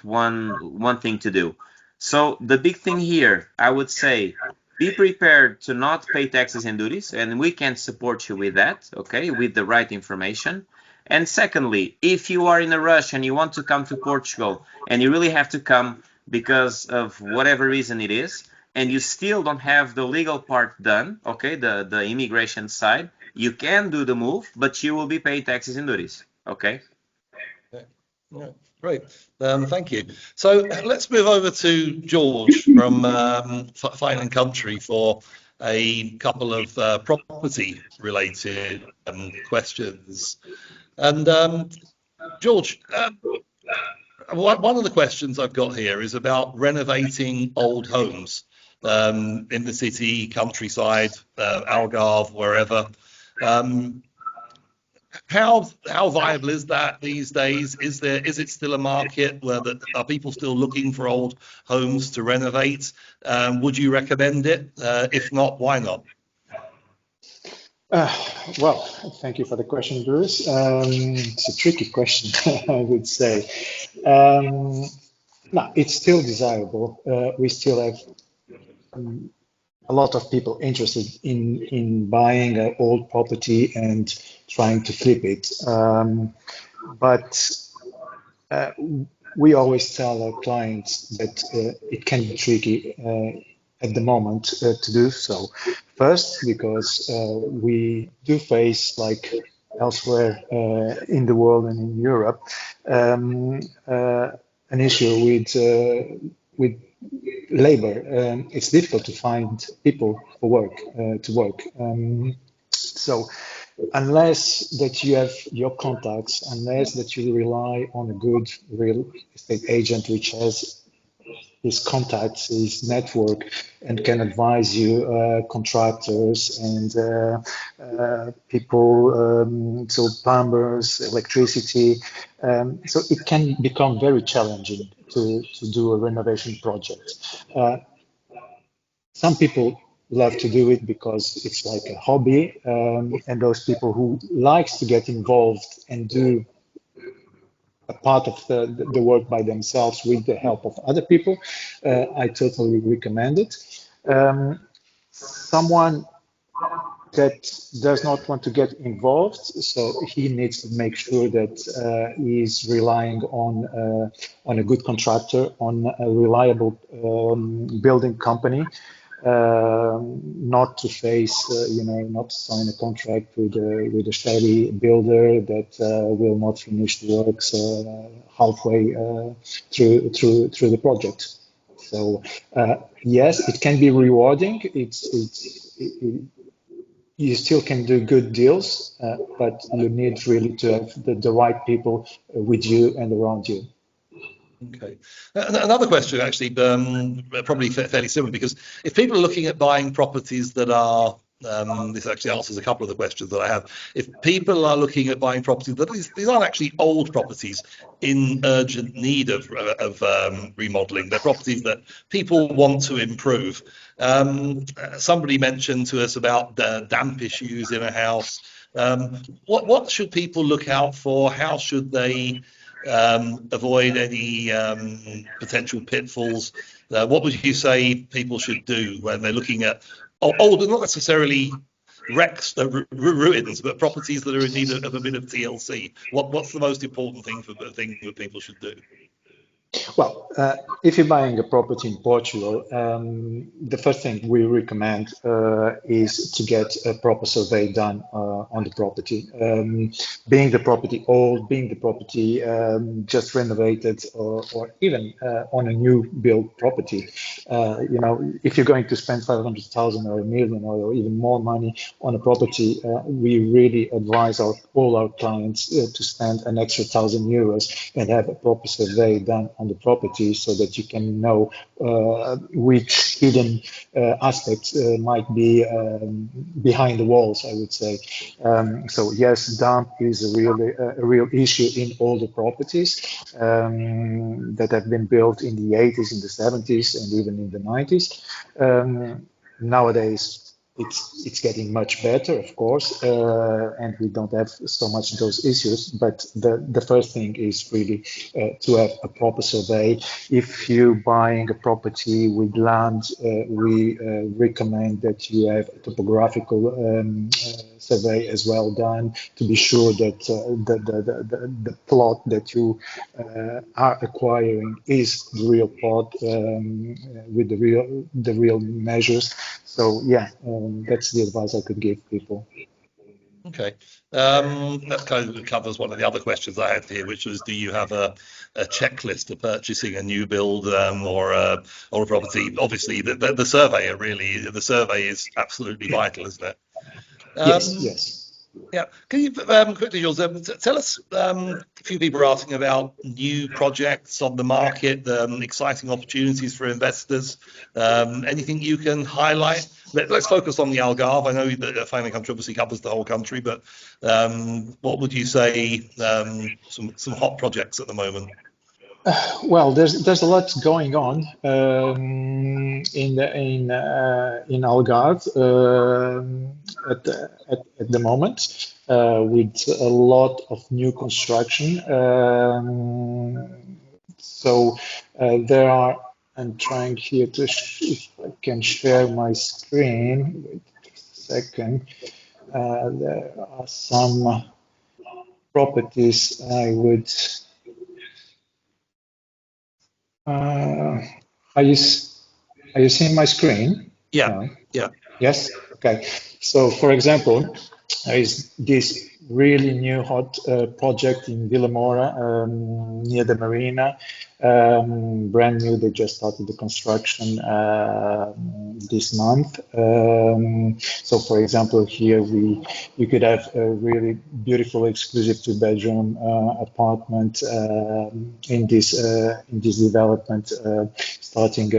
one thing to do. So the big thing here, I would say, be prepared to not pay taxes and duties, and we can support you with that, okay, with the right information. And secondly, if you are in a rush and you want to come to Portugal and you really have to come because of whatever reason it is, and you still don't have the legal part done, okay, the immigration side, you can do the move, but you will be paying taxes and duties, okay? Yeah, great. Thank you. So let's move over to George from Fine and Country for a couple of property-related questions. And George, one of the questions I've got here is about renovating old homes in the city, countryside, Algarve, wherever. How viable is that these days? Is it still a market where are people still looking for old homes to renovate? Would you recommend it? If not, why not? Well, thank you for the question, Bruce. It's a tricky question, I would say. No, it's still desirable. We still have a lot of people interested in buying an old property and trying to flip it. But we always tell our clients that it can be tricky at the moment to do so. First, because we do face like elsewhere in the world and in Europe, an issue with labor. It's difficult to find people for work to work. So unless that you have your contacts, unless that you rely on a good real estate agent which has his contacts, his network, and can advise you, contractors and people, so plumbers, electricity. So it can become very challenging to do a renovation project. Some people love to do it because it's like a hobby, and those people who likes to get involved and do a part of the work by themselves with the help of other people, I totally recommend it. Someone that does not want to get involved, so he needs to make sure that he's relying on a good contractor, on a reliable building company, not to face, not to sign a contract with a shabby builder that will not finish the works halfway through the project. So yes, it can be rewarding. You still can do good deals, but you need really to have the right people with you and around you. Okay. Another question, actually, probably fairly similar, because if people are looking at buying properties that are, this actually answers a couple of the questions that I have. If people are looking at buying properties that these aren't actually old properties in urgent need of remodeling, they're properties that people want to improve. Somebody mentioned to us about damp issues in a house. What should people look out for? How should they avoid any potential pitfalls? What would you say people should do when they're looking at old, not necessarily wrecks, ruins, but properties that are in need of a bit of TLC? What's the most important thing that people should do? Well, if you're buying a property in Portugal, the first thing we recommend is to get a proper survey done on the property. Being the property old, being the property just renovated, or even on a new build property, if you're going to spend 500,000 or a million or even more money on a property, we really advise all our clients to spend an extra €1,000 and have a proper survey done on the property so that you can know which hidden aspects might be behind the walls, I would say. So yes, damp is a real issue in all the properties that have been built in the 80s, in the 70s, and even in the 90s. Nowadays, it's getting much better, of course, and we don't have so much those issues. But the first thing is really to have a proper survey. If you're buying a property with land, we recommend that you have a topographical survey as well done to be sure that the plot that you are acquiring is the real plot with the real measures. So yeah, that's the advice I could give people. Okay, that kind of covers one of the other questions I had here, which was, do you have a checklist for purchasing a new build or a property? Obviously, the survey is absolutely vital, isn't it? Yes. Yeah. Can you quickly, Jules, tell us, a few people are asking about new projects on the market, exciting opportunities for investors. Anything you can highlight? Let's focus on the Algarve. I know that Finance Country obviously covers the whole country, but what would you say some hot projects at the moment? Well, there's a lot going on in Algarve at the moment with a lot of new construction. So there are. I'm trying here to if I can share my screen. Wait just a second. There are some properties I would. Are you seeing my screen? Yeah. No. Yeah. Yes. Okay. So, for example, there is this really new hot project in Villamora near the marina. Brand new, they just started the construction this month. So for example, here you could have a really beautiful exclusive 2-bedroom apartment in this development starting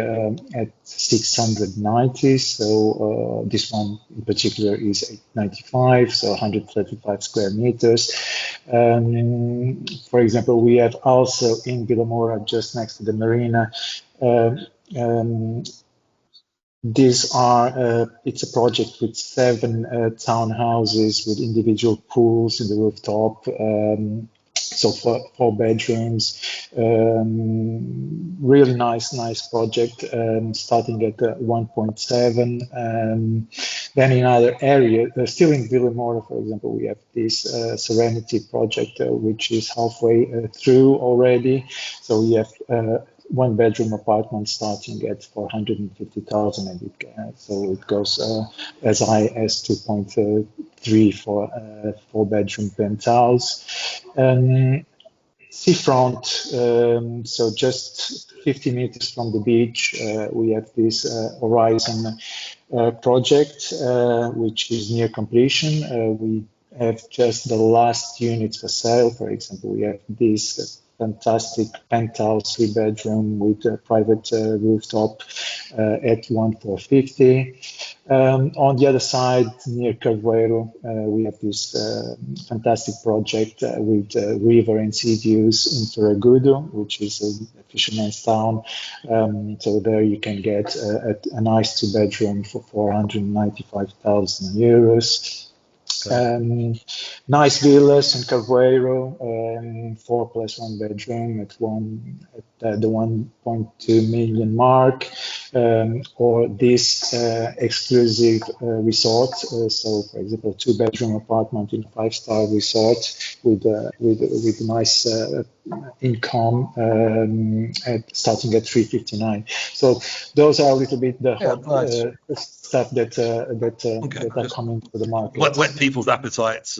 at 690. So this one in particular is 895, so 135 square meters. For example, we have also in Villamora, just next to the marina, these are, it's a project with 7 townhouses with individual pools in the rooftop. So 4 bedrooms, really nice project, starting at 1.7. Then in other areas, still in Villamora, for example, we have this Serenity project, which is halfway through already. So we have 1-bedroom apartment starting at 450,000, and so it goes as high as 2.3 for 4-bedroom penthouse. Seafront, so just 50 meters from the beach, we have this Horizon project, which is near completion. We have just the last units for sale. For example, we have this fantastic penthouse 3-bedroom with a private rooftop at 1,450. On the other side, near Carveiro, we have this fantastic project with river and sea views in Ferragudo, which is a fisherman's town. So there you can get a nice 2-bedroom for 495,000 euros. Nice villas in Carveiro, 4 plus 1 bedroom at the 1.2 million mark, or this exclusive resort. So, for example, 2-bedroom apartment in a 5-star resort with nice income starting at 359. So those are a little bit the hot stuff that are coming to the market. Whet people's appetites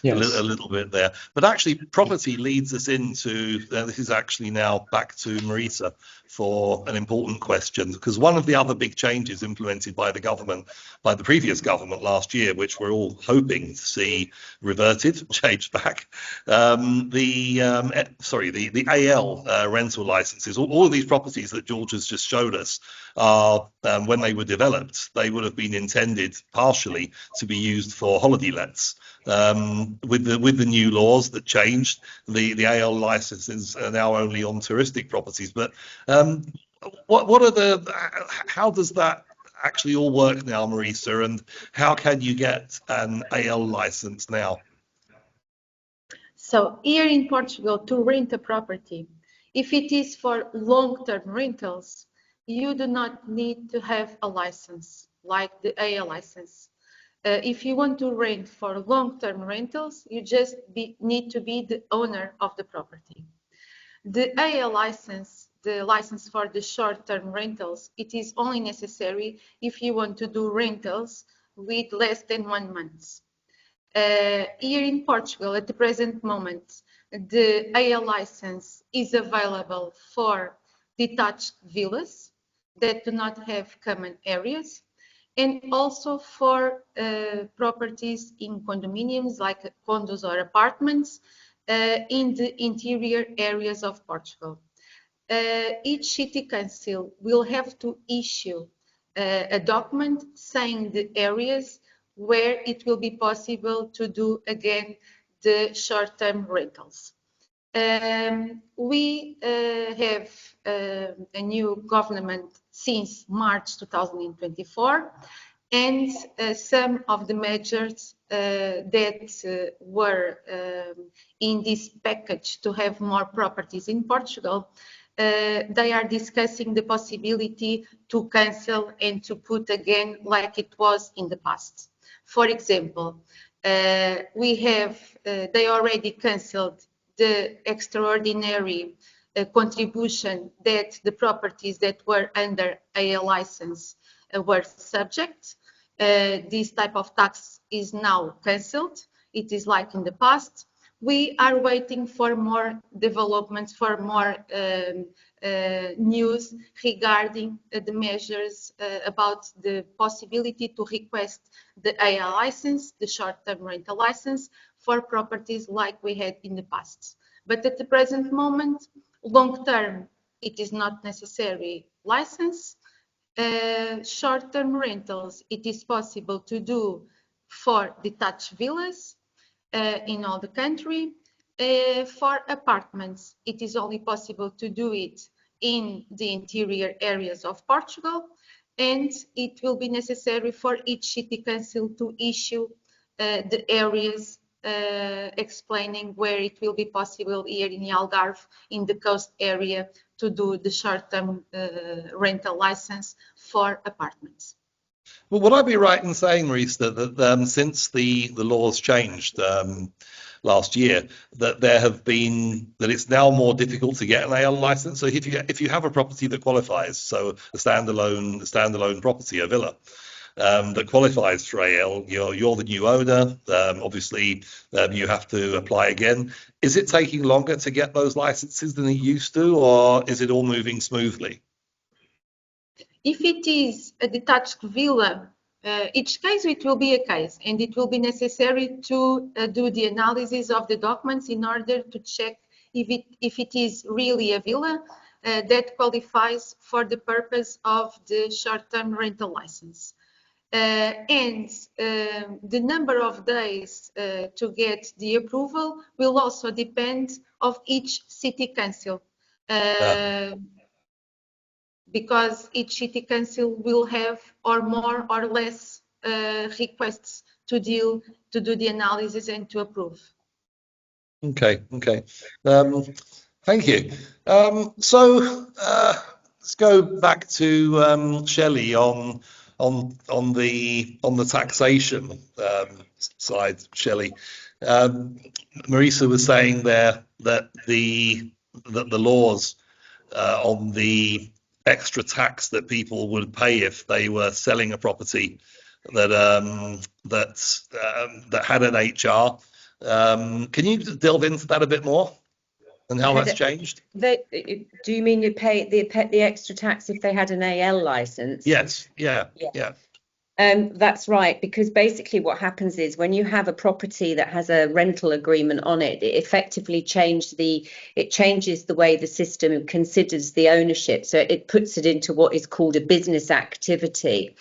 Yes. a little bit there. But actually, property leads us into, this is actually now back to Marisa for an important question, because one of the other big changes implemented by the previous government last year, which we're all hoping to see reverted, changed back, the AL rental licenses. All of these properties that George has just showed us are, when they were developed, they would have been intended partially to be used for holiday lets. With the new laws that changed, the AL licenses are now only on touristic properties. But how does that actually all work now, Marisa, and how can you get an AL license now? So here in Portugal, to rent a property, if it is for long-term rentals, you do not need to have a license like the AL license. If you want to rent for long-term rentals, you just need to be the owner of the property. The AL license, the license for the short-term rentals, it is only necessary if you want to do rentals with less than 1 month. Here in Portugal, at the present moment, the AL license is available for detached villas that do not have common areas, and also for properties in condominiums like condos or apartments in the interior areas of Portugal. Each city council will have to issue a document saying the areas where it will be possible to do again the short-term rentals. We have a new government since March 2024, and some of the measures that were in this package to have more properties in Portugal, they are discussing the possibility to cancel and to put again like it was in the past. For example, they already cancelled the extraordinary contribution that the properties that were under AL license were subject. This type of tax is now cancelled. it is like in the past. We are waiting for more developments, for more news regarding the measures about the possibility to request the AL license, the short-term rental license, for properties like we had in the past. But at the present moment, long-term, it is not necessary license. Short-term rentals, it is possible to do for detached villas in all the country. For apartments, it is only possible to do it in the interior areas of Portugal, and it will be necessary for each city council to issue the areas explaining where it will be possible here in the Algarve, in the coast area, to do the short-term rental license for apartments. Well, would I be right in saying, Maurice, that since the laws changed last year, that it's now more difficult to get an AL license? So if you have a property that qualifies, so a standalone property, a villa, that qualifies for AL, you're the new owner. Obviously, you have to apply again. Is it taking longer to get those licenses than it used to, or is it all moving smoothly? If it is a detached villa, each case it will be a case, and it will be necessary to do the analysis of the documents in order to check if it is really a villa that qualifies for the purpose of the short-term rental license. And the number of days to get the approval will also depend of each city council. Because each city council will have or more or less requests to do the analysis and to approve. Okay. Thank you. So let's go back to Shelley on the taxation side. Shelley, Marisa was saying there that the laws on the extra tax that people would pay if they were selling a property that had an HR. Can you delve into that a bit more and how that's changed? Do you mean you pay the extra tax if they had an AL license? Yes. Yeah. That's right, because basically what happens is when you have a property that has a rental agreement on it, it effectively changes the way the system considers the ownership. So it puts it into what is called a business activity.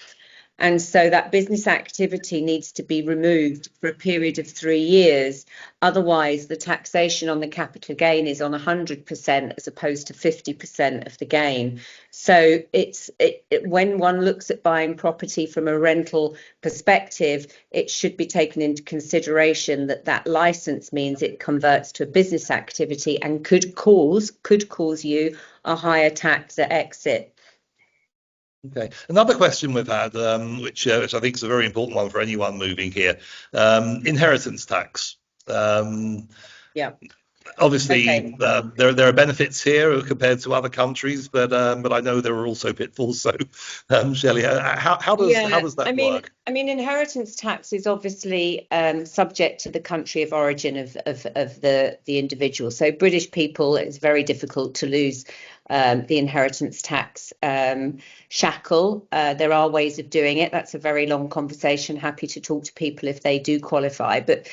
And so that business activity needs to be removed for a period of 3 years. Otherwise, the taxation on the capital gain is on 100% as opposed to 50% of the gain. So when one looks at buying property from a rental perspective, it should be taken into consideration that license means it converts to a business activity and could cause you a higher tax at exit. Okay. Another question we've had, which I think is a very important one for anyone moving here, inheritance tax. Yeah. Obviously, there are benefits here compared to other countries, but I know there are also pitfalls. So, Shelley, how does that work? I mean, inheritance tax is obviously subject to the country of origin of the individual. So, British people, it's very difficult to lose the inheritance tax shackle. There are ways of doing it. That's a very long conversation. Happy to talk to people if they do qualify. But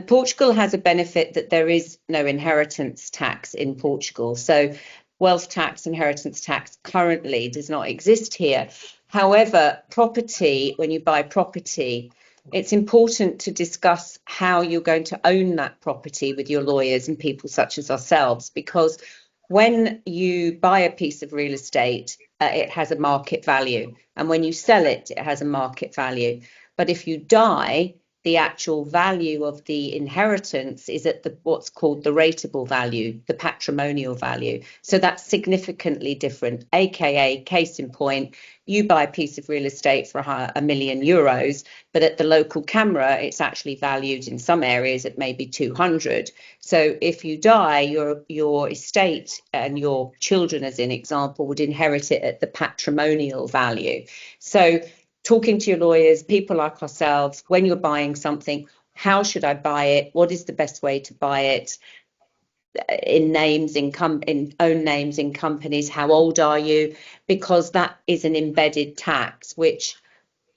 Portugal has a benefit that there is no inheritance tax in Portugal. So wealth tax, inheritance tax currently does not exist here. However, property, when you buy property, it's important to discuss how you're going to own that property with your lawyers and people such as ourselves, because when you buy a piece of real estate, it has a market value. And when you sell it, it has a market value. But if you die, the actual value of the inheritance is at what's called the rateable value, the patrimonial value. So that's significantly different, aka case in point, you buy a piece of real estate for €1 million, but at the local camera, it's actually valued in some areas at maybe 200. So if you die, your estate and your children, as an example, would inherit it at the patrimonial value. So talking to your lawyers, people like ourselves, when you're buying something, how should I buy it? What is the best way to buy it? In names, in own names, in companies, how old are you? Because that is an embedded tax, which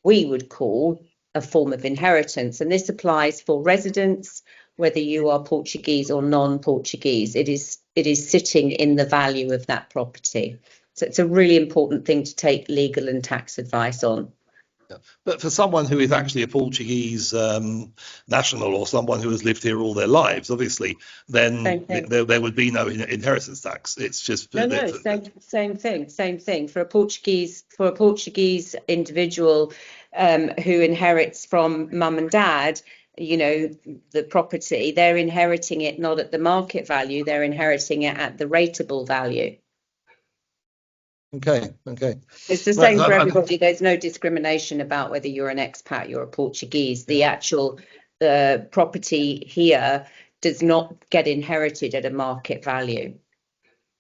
we would call a form of inheritance. And this applies for residents, whether you are Portuguese or non-Portuguese. It is sitting in the value of that property. So it's a really important thing to take legal and tax advice on. But for someone who is actually a Portuguese national, or someone who has lived here all their lives, obviously, then there would be no inheritance tax. It's just same thing for a Portuguese individual who inherits from mum and dad. You know, the property, they're inheriting it not at the market value, they're inheriting it at the rateable value. Okay. It's the same for everybody. There's no discrimination about whether you're an expat, you're a Portuguese. The property here does not get inherited at a market value.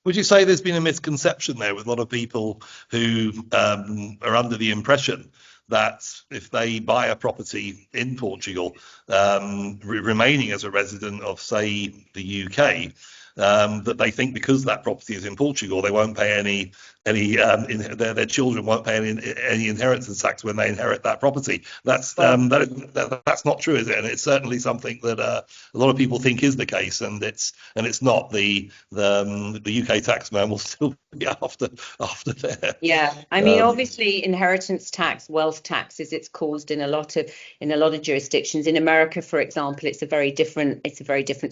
Would you say there's been a misconception there with a lot of people who are under the impression that if they buy a property in Portugal, remaining as a resident of, say, the UK, that they think because that property is in Portugal, they won't pay their children won't pay any inheritance tax when they inherit that property. That's not true, is it? And it's certainly something that a lot of people think is the case, and it's not. The UK taxman will still be after there. Yeah, I mean, obviously, inheritance tax, wealth tax, as it's caused in a lot of jurisdictions. In America, for example, it's a very different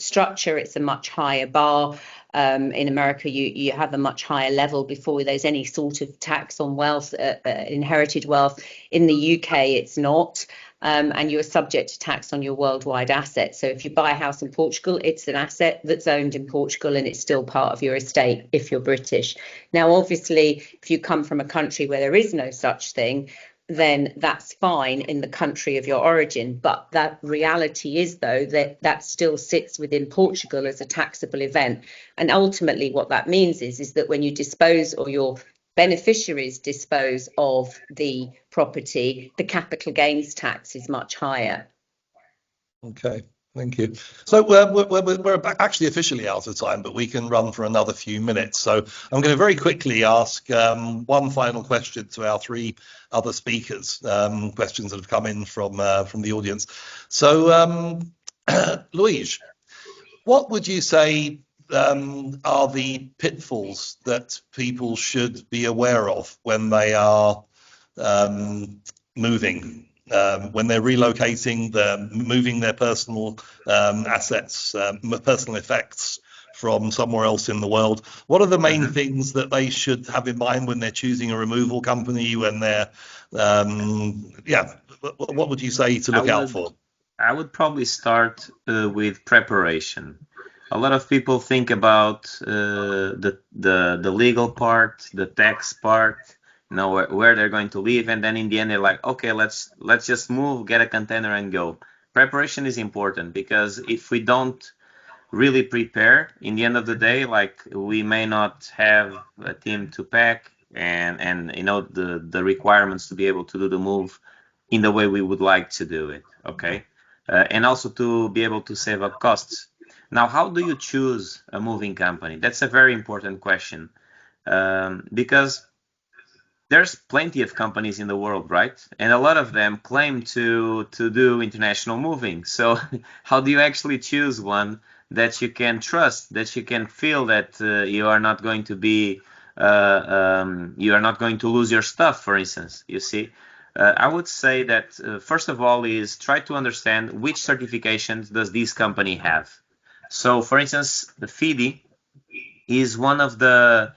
structure. It's a much higher bar. In America, you have a much higher level before there's any sort of tax on wealth, inherited wealth. In the UK, it's not, and you're subject to tax on your worldwide assets. So if you buy a house in Portugal, it's an asset that's owned in Portugal, and it's still part of your estate if you're British. Now, obviously, if you come from a country where there is no such thing, then that's fine in the country of your origin. But that reality is, though, that still sits within Portugal as a taxable event. And ultimately what that means is that when you dispose, or your beneficiaries dispose of the property, the capital gains tax is much higher. Okay. Thank you. So we're actually officially out of time, but we can run for another few minutes. So I'm going to very quickly ask one final question to our three other speakers, questions that have come in from the audience. So, Louise, what would you say are the pitfalls that people should be aware of when they are moving? When they're relocating, they're moving their personal assets, personal effects from somewhere else in the world. What are the main things that they should have in mind when they're choosing a removal company? When they're, what would you say to look out for? I would probably start with preparation. A lot of people think about the legal part, the tax part, you know, where they're going to live, and then in the end they're like, okay, let's just move, get a container and go. Preparation is important, because if we don't really prepare, in the end of the day, like, we may not have a team to pack and you know, the requirements to be able to do the move in the way we would like to do it. Okay, and also to be able to save up costs. Now, how do you choose a moving company? That's a very important question, because there's plenty of companies in the world, right? And a lot of them claim to do international moving. So how do you actually choose one that you can trust, that you can feel that you are not going to be, you are not going to lose your stuff, for instance, you see? I would say that first of all is try to understand which certifications does this company have. So, for instance, the FIDI is one of the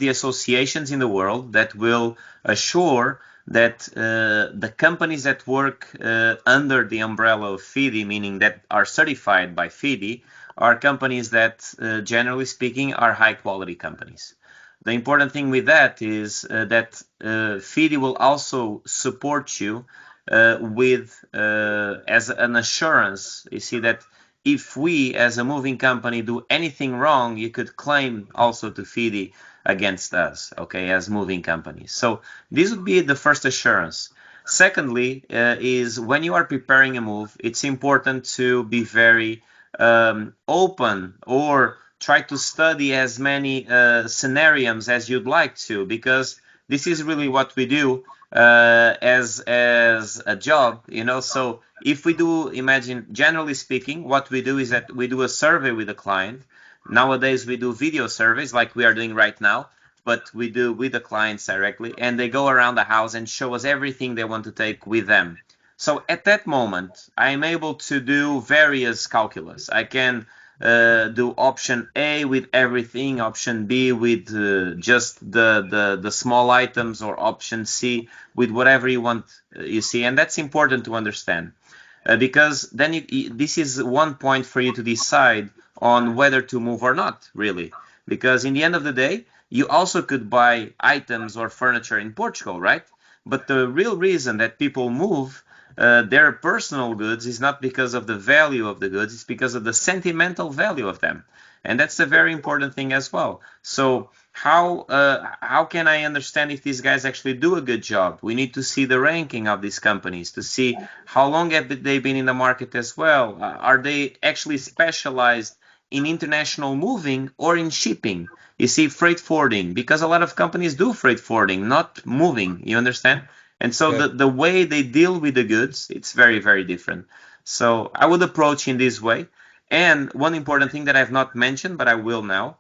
associations in the world that will assure that the companies that work under the umbrella of FIDI, meaning that are certified by FIDI, are companies that, generally speaking, are high quality companies. The important thing with that is that FIDI will also support you with as an assurance. You see that if we, as a moving company, do anything wrong, you could claim also to FIDI against us, okay, as moving companies. So this would be the first assurance. Secondly, is when you are preparing a move, it's important to be very open, or try to study as many scenarios as you'd like to, because this is really what we do as a job, you know. So if we do, imagine, generally speaking, what we do is that we do a survey with a client. Nowadays we do video surveys like we are doing right now, but we do with the clients directly, and they go around the house and show us everything they want to take with them. So at that moment, I'm able to do various calculus. I can do option A with everything, option B with just the small items, or option C with whatever you want, you see. And that's important to understand, because then this is one point for you to decide on whether to move or not, really. Because in the end of the day, you also could buy items or furniture in Portugal, right? But the real reason that people move their personal goods is not because of the value of the goods, it's because of the sentimental value of them. And that's a very important thing as well. So how can I understand if these guys actually do a good job? We need to see the ranking of these companies to see how long have they been in the market as well. Are they actually specialized in international moving or in shipping? You see, freight forwarding, because a lot of companies do freight forwarding, not moving, you understand? And so the way they deal with the goods, it's very, very different. So I would approach in this way. And one important thing that I've not mentioned, but I will now,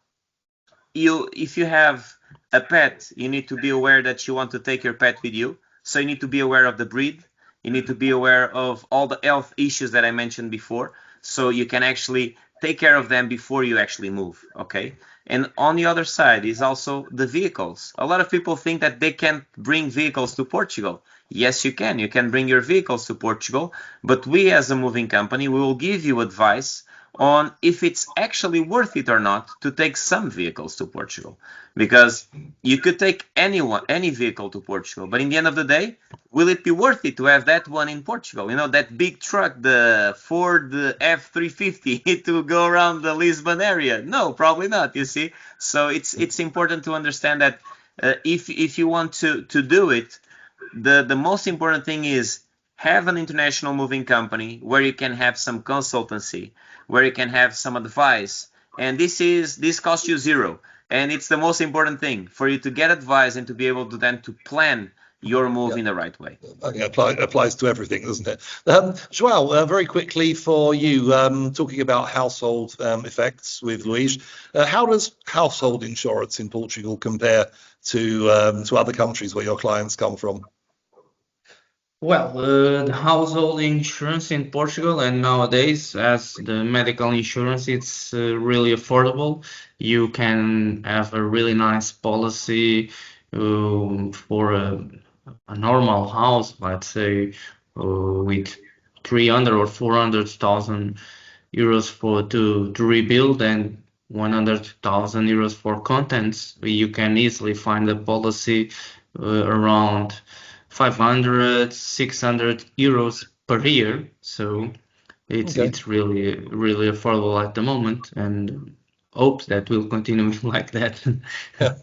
if you have a pet, you need to be aware that you want to take your pet with you. So you need to be aware of the breed. You need to be aware of all the health issues that I mentioned before, so you can actually take care of them before you actually move, okay? And on the other side is also the vehicles. A lot of people think that they can't bring vehicles to Portugal. Yes, you can. You can bring your vehicles to Portugal, but we as a moving company, we will give you advice on if it's actually worth it or not to take some vehicles to Portugal. Because you could take any vehicle to Portugal, but in the end of the day, will it be worth it to have that one in Portugal? You know, that big truck, the Ford F350, to go around the Lisbon area? No, probably not, you see. So it's important to understand that if you want to do it, the most important thing is have an international moving company where you can have some consultancy, where you can have some advice, and this costs you zero. And it's the most important thing for you to get advice and to be able to then to plan your move in the right way. Okay, applies to everything, doesn't it? João, very quickly for you, talking about household effects with Luis, how does household insurance in Portugal compare to other countries where your clients come from? Well, the household insurance in Portugal, and nowadays, as the medical insurance, it's really affordable. You can have a really nice policy for a normal house, let's say, with 300 or 400,000 euros to rebuild, and 100,000 euros for contents. You can easily find a policy around 500, 600 euros per year. So it's really affordable at the moment, and hope that will continue like that. Yeah.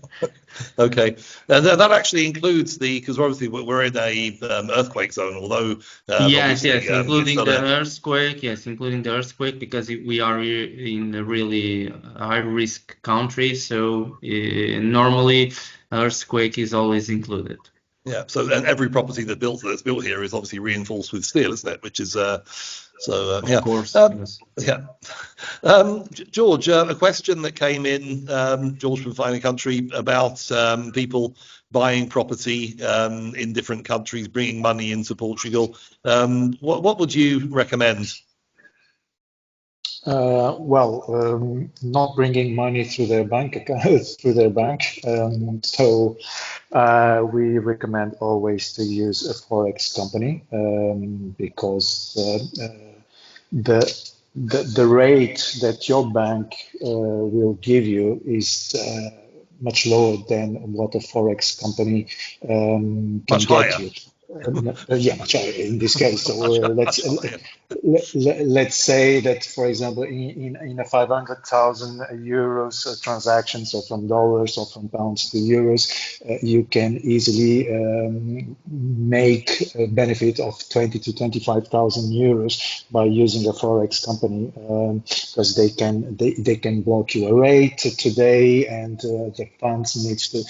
Okay, and that actually includes because obviously we're in a earthquake zone, although Yes, including the earthquake. Yes, including the earthquake, because we are in a really high risk country. So normally earthquake is always included. Yeah. So and every property that's built here is obviously reinforced with steel, isn't it? Which is Of course. Yes. Yeah. George, a question that came in, George from Fine & Country, about people buying property in different countries, bringing money into Portugal. What would you recommend? Not bringing money through their bank accounts, through their bank. So we recommend always to use a forex company because the rate that your bank will give you is much lower than what a forex company can Much get higher. you. Yeah, sorry, in this case, so Yeah. let's say that, for example, in a 500,000 euros transaction, so from dollars or from pounds to euros, you can easily make a benefit of 20 to 25,000 euros by using a forex company, because they can block you a rate today, and the funds needs to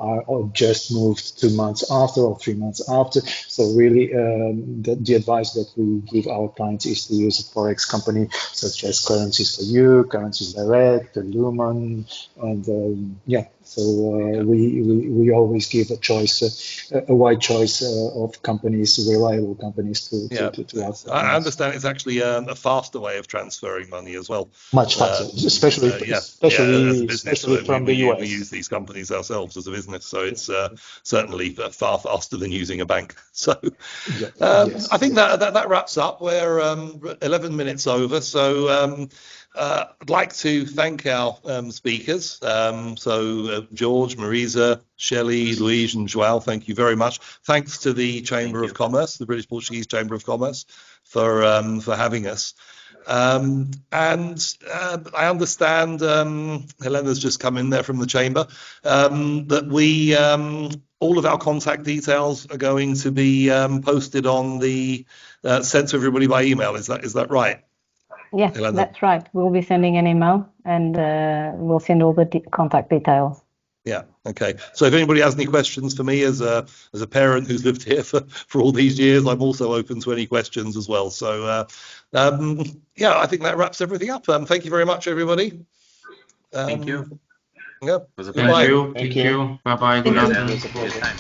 are just moved 2 months after or 3 months after. So really, the advice that we give our clients is to use a forex company such as Currencies for You, Currencies Direct, Lumen, and yeah. So we always give a choice, a wide choice of companies, reliable companies to our I clients. understand it's actually a faster way of transferring money as well. Much faster, especially as a business, from the US. we use these companies ourselves as a business, so it's certainly far faster than using a bank. So Yes, I think that wraps up. We're 11 minutes over, so I'd like to thank our speakers. George, Marisa, Shelley, Luis, and João, thank you very much. Thanks to the Chamber of Commerce, the British Portuguese Chamber of Commerce, for having us. And I understand Helena's just come in there from the chamber, that we all of our contact details are going to be posted on the sent to everybody by email. Is that right? Yes, Helena? that's right. We'll be sending an email, and we'll send all the contact details. Yeah. Okay. So if anybody has any questions for me as a parent who's lived here for all these years, I'm also open to any questions as well. So yeah, I think that wraps everything up. Thank you very much, everybody. Thank you. Yeah. It was a Goodbye. pleasure. Thank you. Bye bye. Good Yeah, afternoon. for your time.